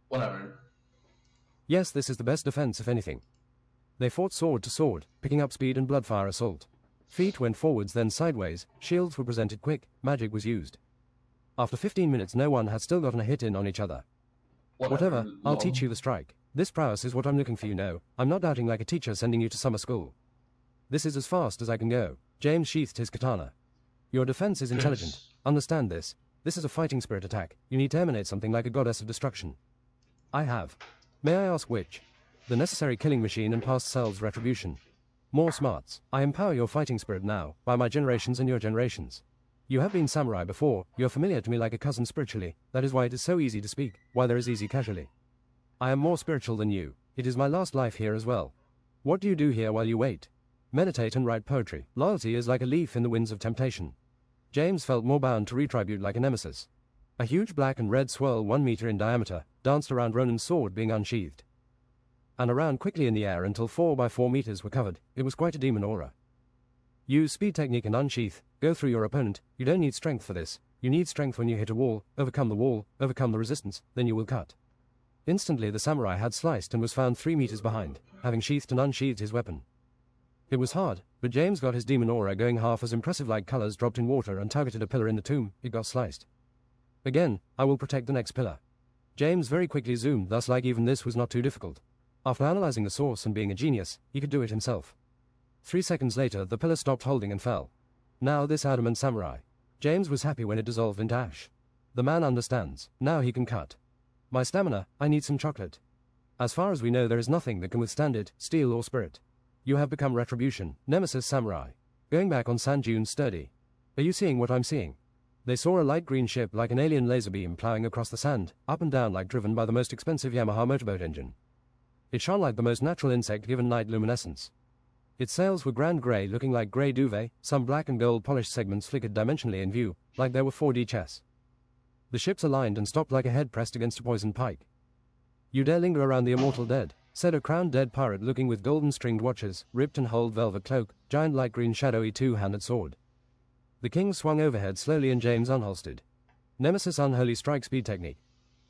Whatever. Yes, this is the best defense, if anything. They fought sword to sword, picking up speed and bloodfire assault. Feet went forwards then sideways, shields were presented quick, magic was used. After 15 minutes no one had still gotten a hit in on each other. Whatever, I'll teach you the strike. This prowess is what I'm looking for, you know. I'm not doubting like a teacher sending you to summer school. This is as fast as I can go. James sheathed his katana. Your defense is intelligent. Understand this. This is a fighting spirit attack. You need to emanate something like a goddess of destruction. I have. May I ask which? The necessary killing machine and past selves retribution. More smarts. I empower your fighting spirit now, by my generations and your generations. You have been samurai before, you are familiar to me like a cousin spiritually, that is why it is so easy to speak, why there is easy casually. I am more spiritual than you, it is my last life here as well. What do you do here while you wait? Meditate and write poetry. Loyalty is like a leaf in the winds of temptation. James felt more bound to retribute like a nemesis. A huge black and red swirl 1 meter in diameter danced around Ronan's sword being unsheathed. And around quickly in the air until 4 by 4 meters were covered. It was quite a demon aura. Use speed technique and unsheath. Go through your opponent. You don't need strength for this. You need strength when you hit a wall, overcome the resistance, then you will cut. Instantly the samurai had sliced and was found 3 meters behind, having sheathed and unsheathed his weapon. It was hard, but James got his demon aura going half as impressive like colors dropped in water and targeted a pillar in the tomb. It got sliced. Again, I will protect the next pillar. James very quickly zoomed, thus like even this was not too difficult. After analyzing the source and being a genius, he could do it himself. 3 seconds later, the pillar stopped holding and fell. Now this adamant samurai. James was happy when it dissolved into ash. The man understands. Now he can cut. My stamina, I need some chocolate. As far as we know, there is nothing that can withstand it, steel or spirit. You have become retribution, nemesis samurai. Going back on sand dunes sturdy. Are you seeing what I'm seeing? They saw a light green ship like an alien laser beam plowing across the sand, up and down like driven by the most expensive Yamaha motorboat engine. It shone like the most natural insect given night luminescence. Its sails were grand grey, looking like grey duvet, some black and gold polished segments flickered dimensionally in view, like they were 4D chess. The ships aligned and stopped like a head pressed against a poisoned pike. You dare linger around the immortal dead, said a crowned dead pirate looking with golden stringed watches, ripped and holed velvet cloak, giant light green shadowy two-handed sword. The king swung overhead slowly and James unholstered. Nemesis unholy strike speed technique.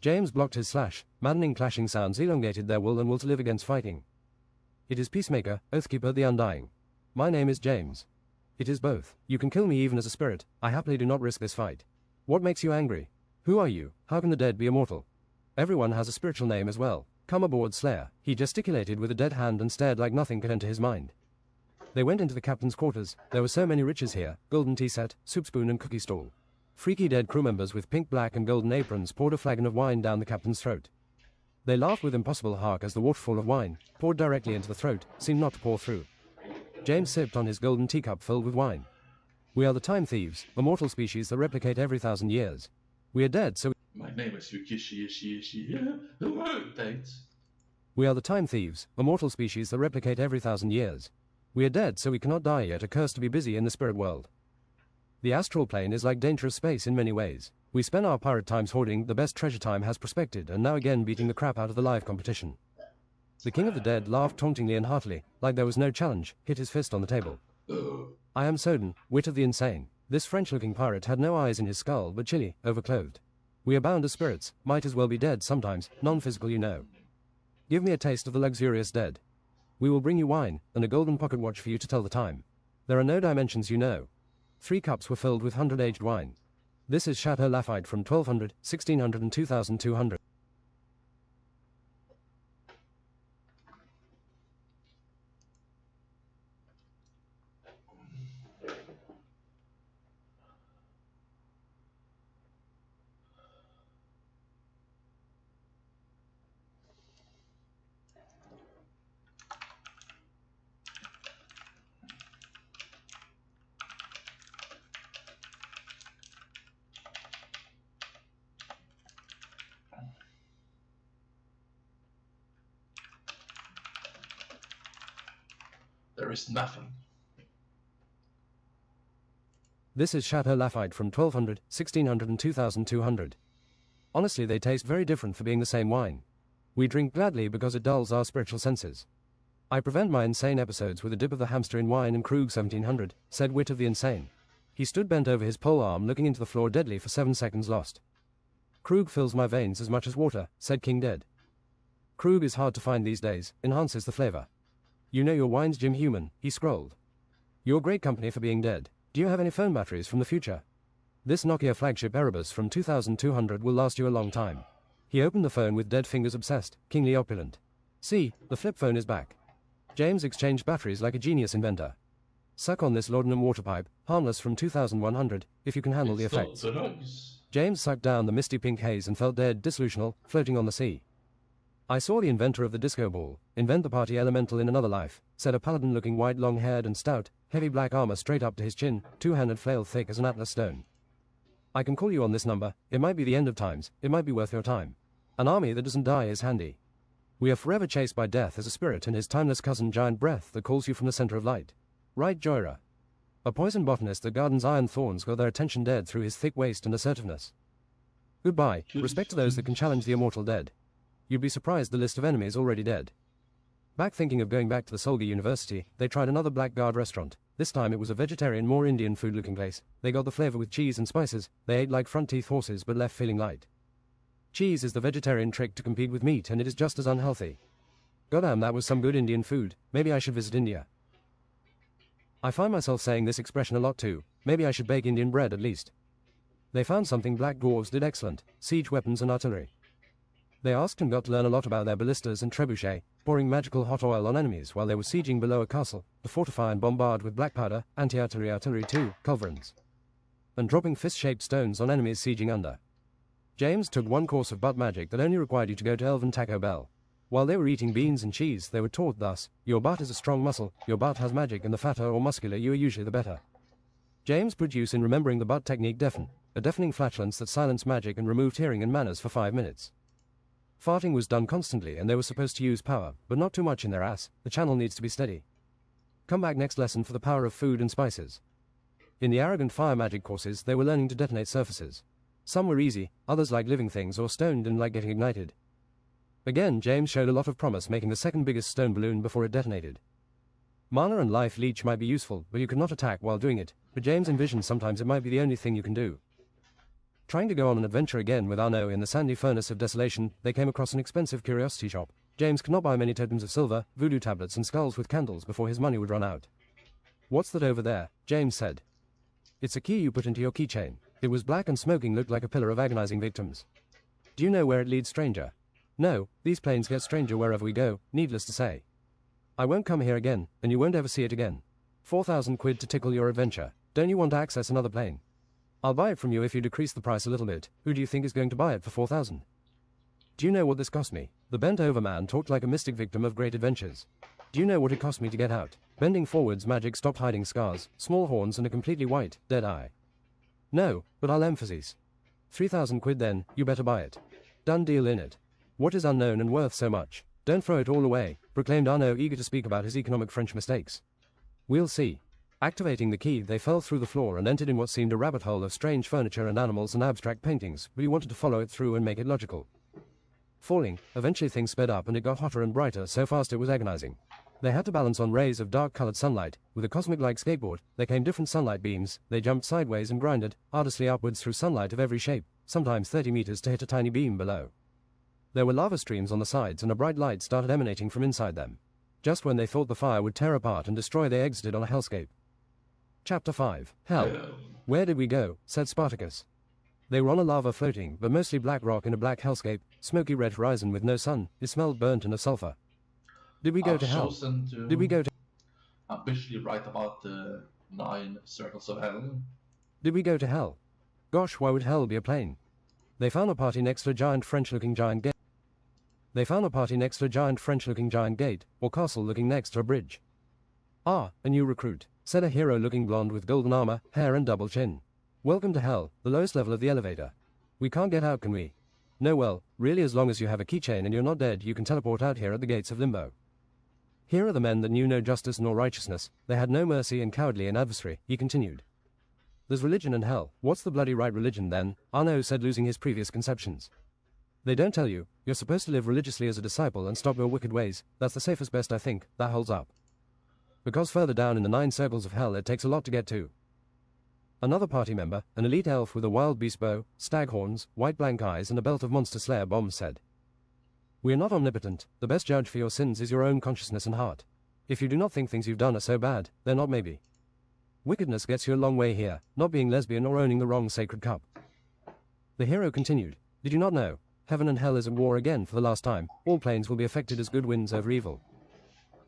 James blocked his slash, maddening clashing sounds elongated their will and will to live against fighting. It is Peacemaker, Oathkeeper the Undying. My name is James. It is both. You can kill me even as a spirit. I happily do not risk this fight. What makes you angry? Who are you? How can the dead be immortal? Everyone has a spiritual name as well. Come aboard, Slayer. He gesticulated with a dead hand and stared like nothing could enter his mind. They went into the captain's quarters. There were so many riches here: golden tea set, soup spoon and cookie stall. Freaky dead crew members with pink, black and golden aprons poured a flagon of wine down the captain's throat. They laughed with impossible hark as the waterfall of wine, poured directly into the throat, seemed not to pour through. James sipped on his golden teacup filled with wine. We are the time thieves, a mortal species that replicate every 1,000 years. We are dead, so My name is Yukishi. Thanks. We are the time thieves, a mortal species that replicate every 1,000 years. We are dead, so we cannot die yet, accursed to be busy in the spirit world. The astral plane is like dangerous space in many ways. We spend our pirate times hoarding the best treasure time has prospected and now again beating the crap out of the live competition. The king of the dead laughed tauntingly and heartily, like there was no challenge, hit his fist on the table. I am Soden, wit of the insane. This French-looking pirate had no eyes in his skull, but chilly, overclothed. We are bound as spirits, might as well be dead sometimes, non-physical you know. Give me a taste of the luxurious dead. We will bring you wine, and a golden pocket watch for you to tell the time. There are no dimensions you know. 3 cups were filled with 100-aged wine. This is Chateau Lafite from 1200, 1600 and 2200. There is nothing. This is Chateau Lafite from 1200, 1600 and 2200. Honestly, they taste very different for being the same wine. We drink gladly because it dulls our spiritual senses. I prevent my insane episodes with a dip of the hamster in wine and Krug 1700, said Wit of the Insane. He stood bent over his pole arm looking into the floor deadly for 7 seconds lost. Krug fills my veins as much as water, said King Dead. Krug is hard to find these days, enhances the flavor. You know your wine's Jim Human, he scrolled. You're great company for being dead. Do you have any phone batteries from the future? This Nokia flagship Erebus from 2200 will last you a long time. He opened the phone with dead fingers obsessed, kingly opulent. See, the flip phone is back. James exchanged batteries like a genius inventor. Suck on this laudanum water pipe, harmless from 2100, if you can handle the effects. James sucked down the misty pink haze and felt dead, dissolutional, floating on the sea. I saw the inventor of the disco ball invent the party elemental in another life, said a paladin-looking white, long-haired and stout, heavy black armor straight up to his chin, 2-handed flail thick as an atlas stone. I can call you on this number. It might be the end of times. It might be worth your time. An army that doesn't die is handy. We are forever chased by death as a spirit and his timeless cousin Giant Breath that calls you from the center of light. Right, Joyra? A poison botanist that gardens iron thorns got their attention dead through his thick waist and assertiveness. Goodbye. Respect to those that can challenge the immortal dead. You'd be surprised the list of enemies already dead. Back thinking of going back to the Solga University, they tried another Blackguard restaurant. This time it was a vegetarian, more Indian food-looking place. They got the flavor with cheese and spices. They ate like front-teeth horses but left feeling light. Cheese is the vegetarian trick to compete with meat, and it is just as unhealthy. Goddamn, that was some good Indian food. Maybe I should visit India. I find myself saying this expression a lot too. Maybe I should bake Indian bread at least. They found something black dwarves did excellent: siege weapons and artillery. They asked and got to learn a lot about their ballistas and trebuchet, pouring magical hot oil on enemies while they were sieging below a castle, to fortify and bombard with black powder, anti-artillery artillery too, culverins, and dropping fist-shaped stones on enemies sieging under. James took one course of butt magic that only required you to go to Elven Taco Bell. While they were eating beans and cheese, they were taught thus: your butt is a strong muscle, your butt has magic, and the fatter or muscular you are usually the better. James put use in remembering the butt technique deafen, a deafening flatulence that silenced magic and removed hearing and manners for 5 minutes. Farting was done constantly and they were supposed to use power, but not too much in their ass. The channel needs to be steady. Come back next lesson for the power of food and spices. In the arrogant fire magic courses, they were learning to detonate surfaces. Some were easy, others like living things or stone didn't like getting ignited. Again, James showed a lot of promise, making the second biggest stone balloon before it detonated. Mana and Life Leech might be useful, but you could not attack while doing it, but James envisioned sometimes it might be the only thing you can do. Trying to go on an adventure again with Arno in the sandy furnace of desolation, they came across an expensive curiosity shop. James could not buy many totems of silver, voodoo tablets and skulls with candles before his money would run out. What's that over there? James said. It's a key you put into your keychain. It was black and smoking, looked like a pillar of agonizing victims. Do you know where it leads, stranger? No, these planes get stranger wherever we go, needless to say. I won't come here again, and you won't ever see it again. 4,000 quid to tickle your adventure. Don't you want to access another plane? I'll buy it from you if you decrease the price a little bit. Who do you think is going to buy it for 4,000? Do you know what this cost me? The bent-over man talked like a mystic victim of great adventures. Do you know what it cost me to get out? Bending forwards, magic stopped hiding scars, small horns and a completely white, dead eye. No, but I'll emphasize. 3,000 quid then, you better buy it. Done deal in it. What is unknown and worth so much? Don't throw it all away, proclaimed Arnaud, eager to speak about his economic French mistakes. We'll see. Activating the key, they fell through the floor and entered in what seemed a rabbit hole of strange furniture and animals and abstract paintings, but he wanted to follow it through and make it logical. Falling, eventually things sped up and it got hotter and brighter, so fast it was agonizing. They had to balance on rays of dark-colored sunlight. With a cosmic-like skateboard, there came different sunlight beams. They jumped sideways and grinded, artlessly upwards through sunlight of every shape, sometimes 30 meters to hit a tiny beam below. There were lava streams on the sides and a bright light started emanating from inside them. Just when they thought the fire would tear apart and destroy, they exited on a hellscape. Chapter 5. Hell. Where did we go? Said Spartacus. They were on a lava floating, but mostly black rock in a black hellscape, smoky red horizon with no sun. It smelled burnt and of sulfur. Did we go to hell? Did we go to... Ambitiously write about the 9 circles of hell. Did we go to hell? Gosh, why would hell be a plane? They found a party next to a giant French-looking giant gate. They found a party next to a giant French-looking giant gate, or castle looking next to a bridge. Ah, a new recruit, said a hero-looking blonde with golden armor, hair and double chin. Welcome to hell, the lowest level of the elevator. We can't get out, can we? No, well, really, as long as you have a keychain and you're not dead, you can teleport out here at the gates of limbo. Here are the men that knew no justice nor righteousness. They had no mercy and cowardly an adversary, he continued. There's religion and hell. What's the bloody right religion then? Arnaud said, losing his previous conceptions. They don't tell you. You're supposed to live religiously as a disciple and stop your wicked ways. That's the safest best, I think. That holds up. Because further down in the 9 circles of hell it takes a lot to get to. Another party member, an elite elf with a wild beast bow, stag horns, white blank eyes and a belt of monster slayer bombs said. We are not omnipotent. The best judge for your sins is your own consciousness and heart. If you do not think things you've done are so bad, they're not maybe. Wickedness gets you a long way here, not being lesbian or owning the wrong sacred cup. The hero continued. Did you not know? Heaven and hell is at war again for the last time. All planes will be affected as good wins over evil.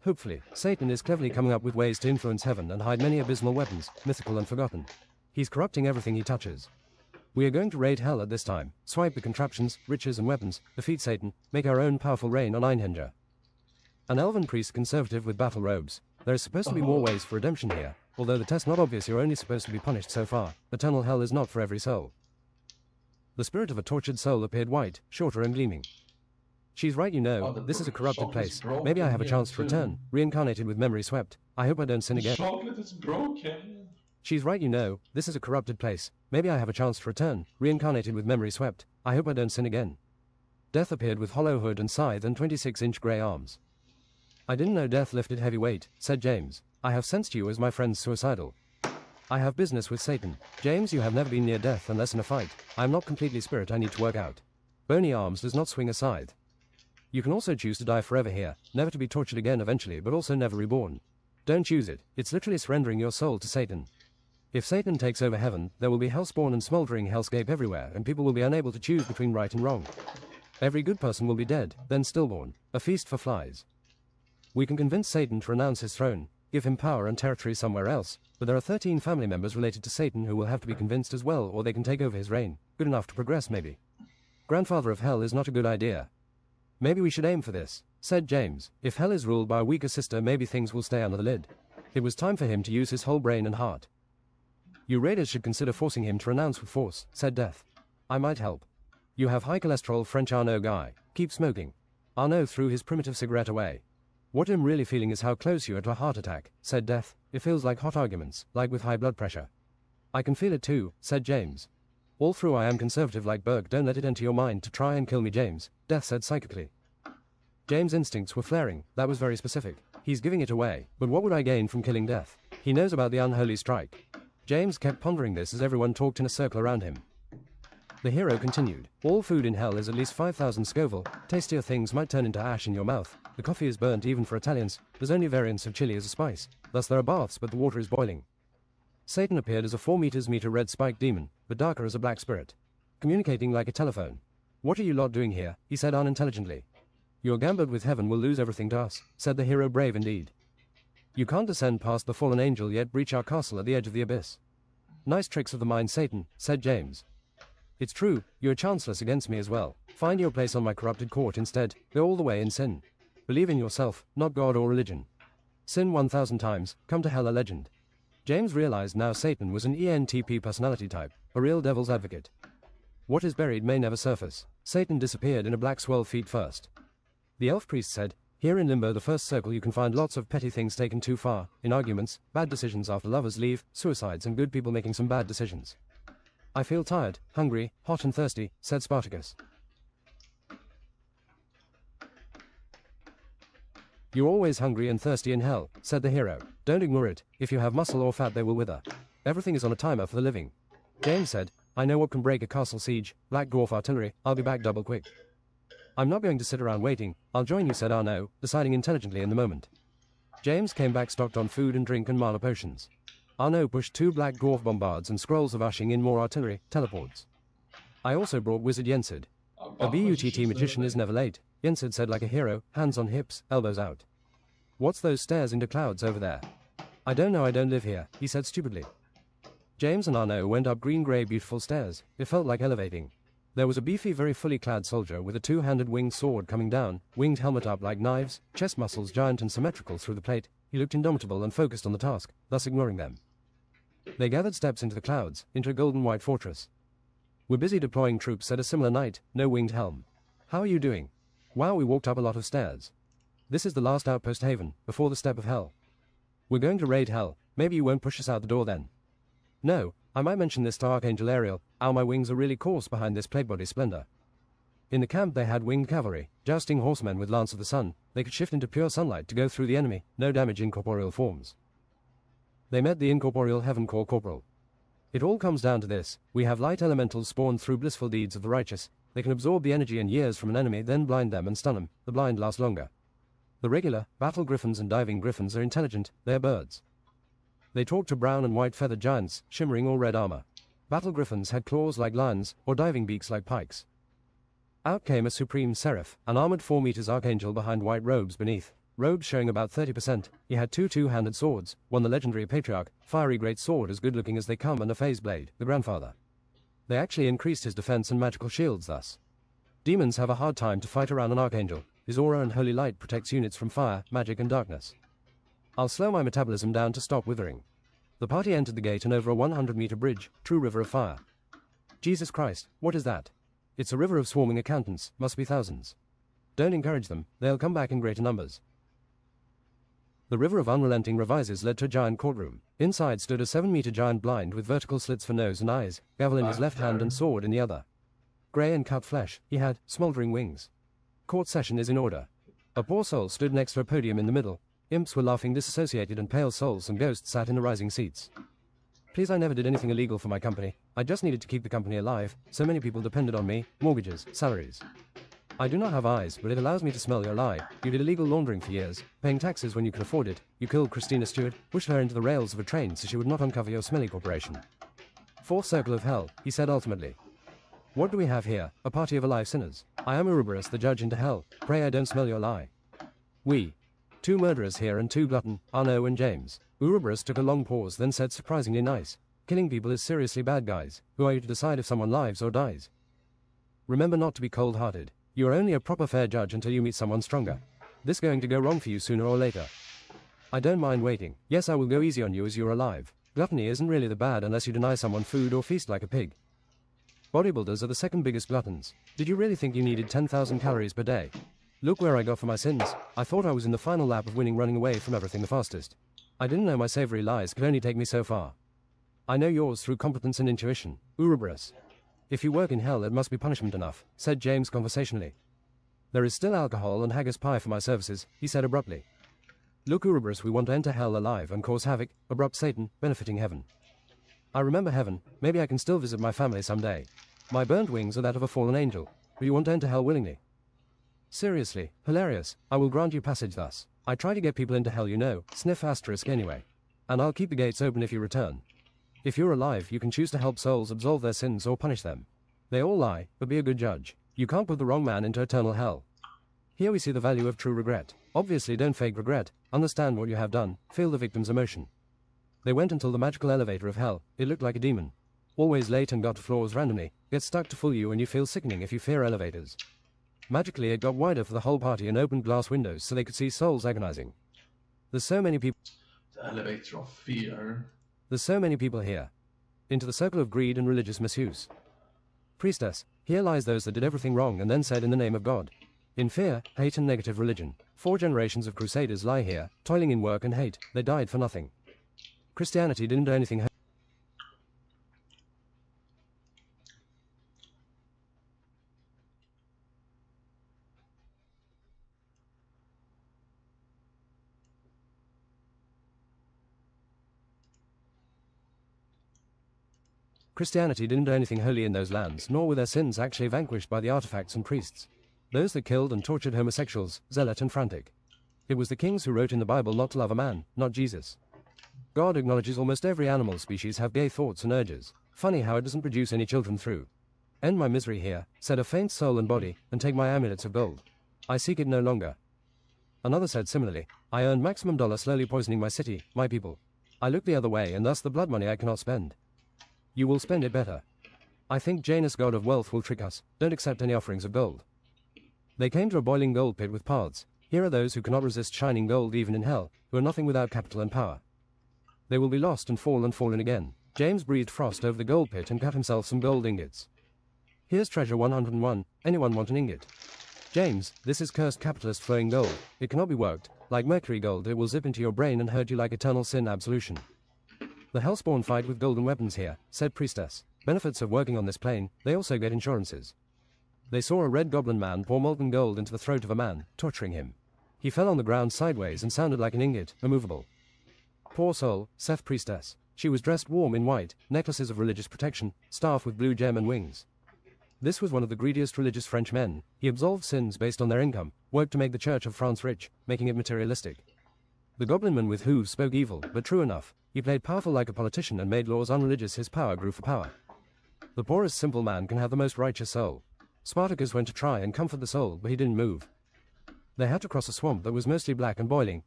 Hopefully, Satan is cleverly coming up with ways to influence heaven and hide many abysmal weapons, mythical and forgotten. He's corrupting everything he touches. We are going to raid hell at this time, swipe the contraptions, riches and weapons, defeat Satan, make our own powerful reign on Einhander. An elven priest conservative with battle robes. There is supposed to be more ways for redemption here. Although the test not obvious, you're only supposed to be punished so far. Eternal hell is not for every soul. The spirit of a tortured soul appeared white, shorter and gleaming. She's right, you know. This is a corrupted place. Maybe I have a chance to return, reincarnated with memory swept. I hope I don't sin again. Chocolate is broken. She's right, you know. This is a corrupted place. Maybe I have a chance to return, reincarnated with memory swept. I hope I don't sin again. Death appeared with hollow hood and scythe and 26-inch grey arms. I didn't know Death lifted heavy weight, said James. I have sensed you as my friend's suicidal. I have business with Satan. James, you have never been near death unless in a fight. I am not completely spirit, I need to work out. Bony arms does not swing a scythe. You can also choose to die forever here, never to be tortured again eventually, but also never reborn. Don't choose it. It's literally surrendering your soul to Satan. If Satan takes over heaven, there will be hellspawn and smoldering hellscape everywhere, and people will be unable to choose between right and wrong. Every good person will be dead, then stillborn. A feast for flies. We can convince Satan to renounce his throne, give him power and territory somewhere else, but there are 13 family members related to Satan who will have to be convinced as well, or they can take over his reign. Good enough to progress, maybe. Grandfather of hell is not a good idea. Maybe we should aim for this, said James. If hell is ruled by a weaker sister, maybe things will stay under the lid. It was time for him to use his whole brain and heart. You raiders should consider forcing him to renounce with force, said Death. I might help. You have high cholesterol, French Arnaud guy. Keep smoking. Arnaud threw his primitive cigarette away. What I'm really feeling is how close you are to a heart attack, said Death. It feels like hot arguments, like with high blood pressure. I can feel it too, said James. All through I am conservative like Burke. Don't let it enter your mind to try and kill me, James, Death said psychically. James' instincts were flaring. That was very specific. He's giving it away. But what would I gain from killing Death? He knows about the unholy strike. James kept pondering this as everyone talked in a circle around him. The hero continued. All food in hell is at least 5,000 Scoville. Tastier things might turn into ash in your mouth. The coffee is burnt even for Italians. There's only variants of chili as a spice. Thus there are baths, but the water is boiling. Satan appeared as a 4 meters red spiked demon, but darker as a black spirit. Communicating like a telephone. What are you lot doing here? He said unintelligently. Your gambit with heaven will lose everything to us, said the hero, brave indeed. You can't descend past the fallen angel yet breach our castle at the edge of the abyss. Nice tricks of the mind, Satan, said James. It's true, you're chanceless against me as well. Find your place on my corrupted court instead. Go all the way in sin. Believe in yourself, not God or religion. Sin 1,000 times, come to hell a legend. James realized now Satan was an ENTP personality type, a real devil's advocate. What is buried may never surface. Satan disappeared in a black swirl feet first. The elf priest said, here in Limbo, the first circle, you can find lots of petty things taken too far, in arguments, bad decisions after lovers leave, suicides, and good people making some bad decisions. I feel tired, hungry, hot and thirsty, said Spartacus. You're always hungry and thirsty in hell, said the hero. Don't ignore it. If you have muscle or fat, they will wither. Everything is on a timer for the living. James said, I know what can break a castle siege. Black dwarf artillery. I'll be back double quick. I'm not going to sit around waiting. I'll join you, said Arno, deciding intelligently in the moment. James came back stocked on food and drink and mana potions. Arno pushed 2 black dwarf bombards and scrolls of ushing in more artillery, teleports. I also brought Wizard Yensid. A BUTT magician is never late, Yensid said like a hero, hands on hips, elbows out. What's those stairs into clouds over there? I don't know, I don't live here, he said stupidly. James and Arno went up green-grey beautiful stairs. It felt like elevating. There was a beefy, very fully clad soldier with a 2-handed winged sword coming down, winged helmet up like knives, chest muscles giant and symmetrical through the plate. He looked indomitable and focused on the task, thus ignoring them. They gathered steps into the clouds, into a golden white fortress. We're busy deploying troops, said a similar knight, no winged helm. How are you doing? Wow, we walked up a lot of stairs. This is the last outpost haven, before the step of hell. We're going to raid hell. Maybe you won't push us out the door then. No, I might mention this to Archangel Ariel, how my wings are really coarse behind this plague body splendor. In the camp they had winged cavalry, jousting horsemen with Lance of the Sun. They could shift into pure sunlight to go through the enemy, no damage incorporeal forms. They met the incorporeal Heaven Corps corporal. It all comes down to this: we have light elementals spawned through blissful deeds of the righteous. They can absorb the energy and years from an enemy, then blind them and stun them. The blind last longer. The regular, battle griffins and diving griffins are intelligent, they're birds. They talk to brown and white feathered giants, shimmering or red armor. Battle griffins had claws like lions, or diving beaks like pikes. Out came a supreme seraph, an armored 4 meters archangel behind white robes beneath. Robes showing about 30%. He had 2 two-handed swords, one the legendary patriarch, fiery great sword as good looking as they come, and a phase blade, the grandfather. They actually increased his defense and magical shields thus. Demons have a hard time to fight around an archangel. His aura and holy light protects units from fire, magic and darkness. I'll slow my metabolism down to stop withering. The party entered the gate and over a 100-meter bridge, true river of fire. Jesus Christ, what is that? It's a river of swarming accountants, must be thousands. Don't encourage them, they'll come back in greater numbers. The river of unrelenting revises led to a giant courtroom. Inside stood a 7-meter giant blind with vertical slits for nose and eyes, gavel in his left hand and sword in the other. Grey and cut flesh, he had smoldering wings. Court session is in order. A poor soul stood next to a podium in the middle. Imps were laughing disassociated and pale souls and ghosts sat in the rising seats. Please, I never did anything illegal for my company. I just needed to keep the company alive. So many people depended on me, mortgages, salaries. I do not have eyes, but it allows me to smell your lie. You did illegal laundering for years, paying taxes when you could afford it. You killed Christina Stewart, pushed her into the rails of a train so she would not uncover your smelly corporation. 4th circle of hell, he said ultimately. What do we have here? A party of alive sinners. I am Ouroboros, the judge into hell. Pray I don't smell your lie. We. 2 murderers here and 2 glutton, Arno and James. Ouroboros took a long pause, then said surprisingly nice. Killing people is seriously bad, guys. Who are you to decide if someone lives or dies? Remember not to be cold-hearted. You are only a proper fair judge until you meet someone stronger. This going to go wrong for you sooner or later. I don't mind waiting. Yes, I will go easy on you as you're alive. Gluttony isn't really the bad unless you deny someone food or feast like a pig. Bodybuilders are the 2nd biggest gluttons. Did you really think you needed 10,000 calories per day? Look where I got for my sins. I thought I was in the final lap of winning, running away from everything the fastest. I didn't know my savory lies could only take me so far. I know yours through competence and intuition. Ouroboros. If you work in hell, it must be punishment enough, said James conversationally. There is still alcohol and haggis pie for my services, he said abruptly. Look, Ouroboros, we want to enter hell alive and cause havoc, abrupt Satan, benefiting heaven. I remember heaven. Maybe I can still visit my family someday. My burnt wings are that of a fallen angel. Do you want to enter hell willingly? Seriously, hilarious. I will grant you passage thus. I try to get people into hell, you know. Sniff asterisk anyway. And I'll keep the gates open if you return. If you're alive, you can choose to help souls absolve their sins or punish them. They all lie, but be a good judge. You can't put the wrong man into eternal hell. Here we see the value of true regret. Obviously don't fake regret, understand what you have done, feel the victim's emotion. They went until the magical elevator of hell. It looked like a demon. Always late and got to floors randomly, gets stuck to fool you and you feel sickening if you fear elevators. Magically it got wider for the whole party and opened glass windows so they could see souls agonizing. There's so many people. The elevator of fear. There's so many people here. Into the circle of greed and religious misuse. Priestess, here lies those that did everything wrong and then said in the name of God. In fear, hate and negative religion. 4 generations of crusaders lie here, toiling in work and hate. They died for nothing. Christianity didn't do anything. Christianity didn't do anything holy in those lands, nor were their sins actually vanquished by the artifacts and priests. Those that killed and tortured homosexuals, zealot and frantic. It was the kings who wrote in the Bible not to love a man, not Jesus. God acknowledges almost every animal species have gay thoughts and urges. Funny how it doesn't produce any children through. End my misery here, said a faint soul and body, and take my amulets of gold. I seek it no longer. Another said similarly, I earned maximum dollar slowly poisoning my city, my people. I look the other way and thus the blood money I cannot spend. You will spend it better. I think Janus, god of wealth, will trick us. Don't accept any offerings of gold. They came to a boiling gold pit with paths. Here are those who cannot resist shining gold even in hell, who are nothing without capital and power. They will be lost and fallen again. James breathed frost over the gold pit and cut himself some gold ingots. Here's treasure 101. Anyone want an ingot? James, this is cursed capitalist flowing gold. It cannot be worked. Like mercury gold, it will zip into your brain and hurt you like eternal sin absolution. The Hellspawn fight with golden weapons here, said Priestess. Benefits of working on this plane, they also get insurances. They saw a red goblin man pour molten gold into the throat of a man, torturing him. He fell on the ground sideways and sounded like an ingot, immovable. Poor soul, saith Priestess. She was dressed warm in white, necklaces of religious protection, staff with blue gem and wings. This was one of the greediest religious French men. He absolved sins based on their income, worked to make the Church of France rich, making it materialistic. The goblin man with hooves spoke evil, but true enough. He played powerful like a politician and made laws unreligious. His power grew for power. The poorest simple man can have the most righteous soul. Spartacus went to try and comfort the soul, but he didn't move. They had to cross a swamp that was mostly black and boiling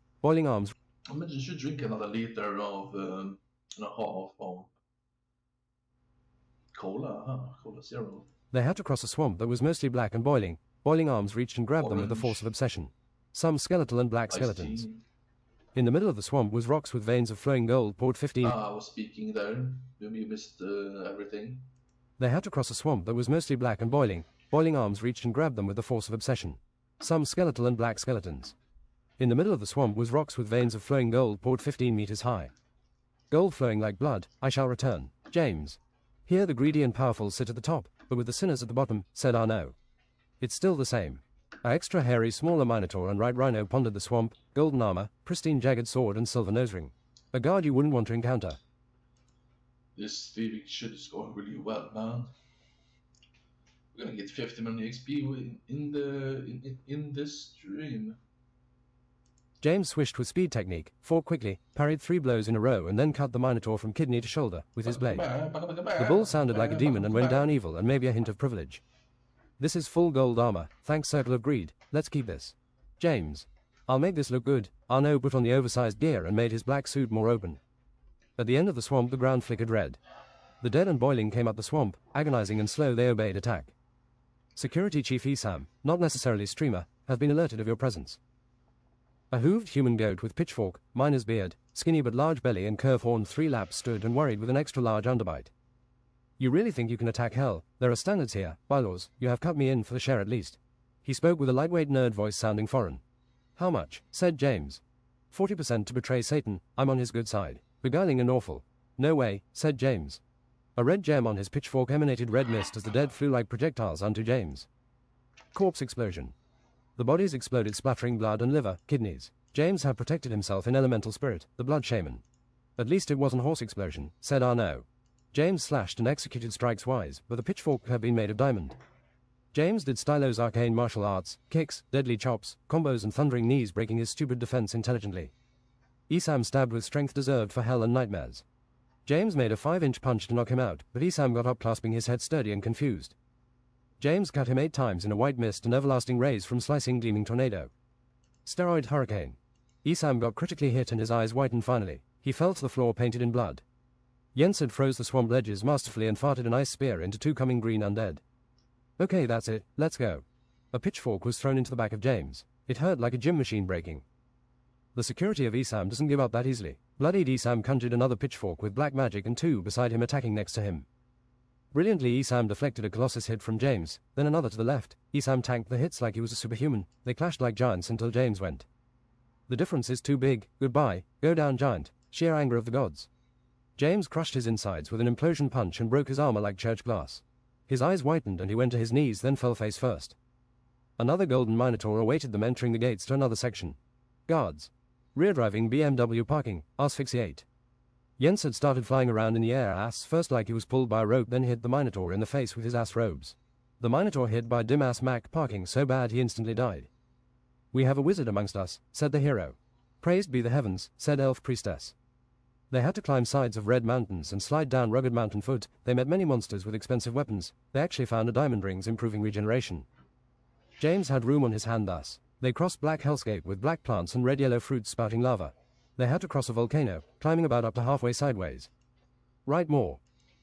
arms. But you should drink another liter of and a half of cola zero. They had to cross a swamp that was mostly black and boiling arms reached and grabbed them with the force of obsession. Some skeletal and black skeletons. In the middle of the swamp was rocks with veins of flowing gold poured 15. I was speaking there. You missed everything. They had to cross a swamp that was mostly black and boiling arms reached and grabbed them with the force of obsession. Some skeletal and black skeletons. In the middle of the swamp was rocks with veins of flowing gold poured 15 meters high. Gold flowing like blood, I shall return. James. Here the greedy and powerful sit at the top, but with the sinners at the bottom, said Arnaud. It's still the same. A extra hairy, smaller Minotaur and right rhino pondered the swamp, golden armor, pristine jagged sword and silver nose ring. A guard you wouldn't want to encounter. This thieving shit is going really well, man. We're gonna get 50 million XP in this stream. James swished with speed technique, fought quickly, parried 3 blows in a row and then cut the Minotaur from kidney to shoulder with his blade. The bull sounded like a demon and went down evil and maybe a hint of privilege. This is full gold armor, thanks Circle of Greed. Let's keep this. James. I'll make this look good. Arnaud put on the oversized gear and made his black suit more open. At the end of the swamp the ground flickered red. The dead and boiling came up the swamp, agonizing and slow they obeyed attack. Security Chief Esam, not necessarily streamer, have been alerted of your presence. A hooved human goat with pitchfork, miner's beard, skinny but large belly and curve horn 3 laps stood and worried with an extra large underbite. You really think you can attack hell? There are standards here, bylaws, you have cut me in for the share at least. He spoke with a lightweight nerd voice sounding foreign. How much? Said James. 40% to betray Satan, I'm on his good side. Beguiling and awful. No way, said James. A red gem on his pitchfork emanated red mist as the dead flew like projectiles unto James. Corpse explosion. The bodies exploded splattering blood and liver, kidneys. James had protected himself in elemental spirit, the blood shaman. At least it wasn't horse explosion, said Arnaud. James slashed and executed strikes wise, but the pitchfork had been made of diamond. James did Stylo's arcane martial arts, kicks, deadly chops, combos and thundering knees breaking his stupid defense intelligently. Esam stabbed with strength deserved for hell and nightmares. James made a 5-inch punch to knock him out, but Esam got up clasping his head sturdy and confused. James cut him 8 times in a white mist and everlasting rays from slicing gleaming tornado. Steroid hurricane. Isam got critically hit and his eyes whitened finally. He fell to the floor painted in blood. Yensid froze the swamp ledges masterfully and farted an ice spear into 2 coming green undead. Okay, that's it, let's go. A pitchfork was thrown into the back of James. It hurt like a gym machine breaking. The security of Isam doesn't give up that easily. Bloodied Isam conjured another pitchfork with black magic and 2 beside him attacking next to him. Brilliantly, Isam deflected a Colossus hit from James, then another to the left. Isam tanked the hits like he was a superhuman. They clashed like giants until James went. The difference is too big. Goodbye. Go down, giant. Sheer anger of the gods. James crushed his insides with an implosion punch and broke his armor like church glass. His eyes whitened and he went to his knees, then fell face first. Another golden Minotaur awaited them entering the gates to another section. Guards. Rear driving BMW parking. Asphyxiate. Jens had started flying around in the air ass first like he was pulled by a rope, then hit the Minotaur in the face with his ass robes. The Minotaur hit by dim ass Mac parking so bad he instantly died. We have a wizard amongst us, said the hero. Praised be the heavens, said elf priestess. They had to climb sides of red mountains and slide down rugged mountain foot. They met many monsters with expensive weapons. They actually found a diamond rings improving regeneration. James had room on his hand thus. They crossed black hellscape with black plants and red-yellow fruits spouting lava. They had to cross a volcano, climbing about up to halfway sideways. Write more.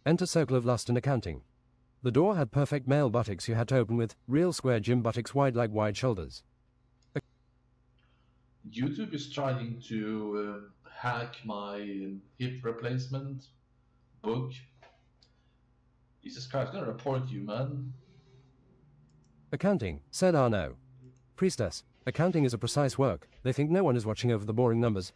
Enter Circle of Lust and Accounting. The door had perfect male buttocks you had to open with, real square gym buttocks wide like wide shoulders. YouTube is trying to hack my hip replacement book. Jesus Christ, I'm gonna report you, man. Accounting, said Arno. Priestess, accounting is a precise work. They think no one is watching over the boring numbers.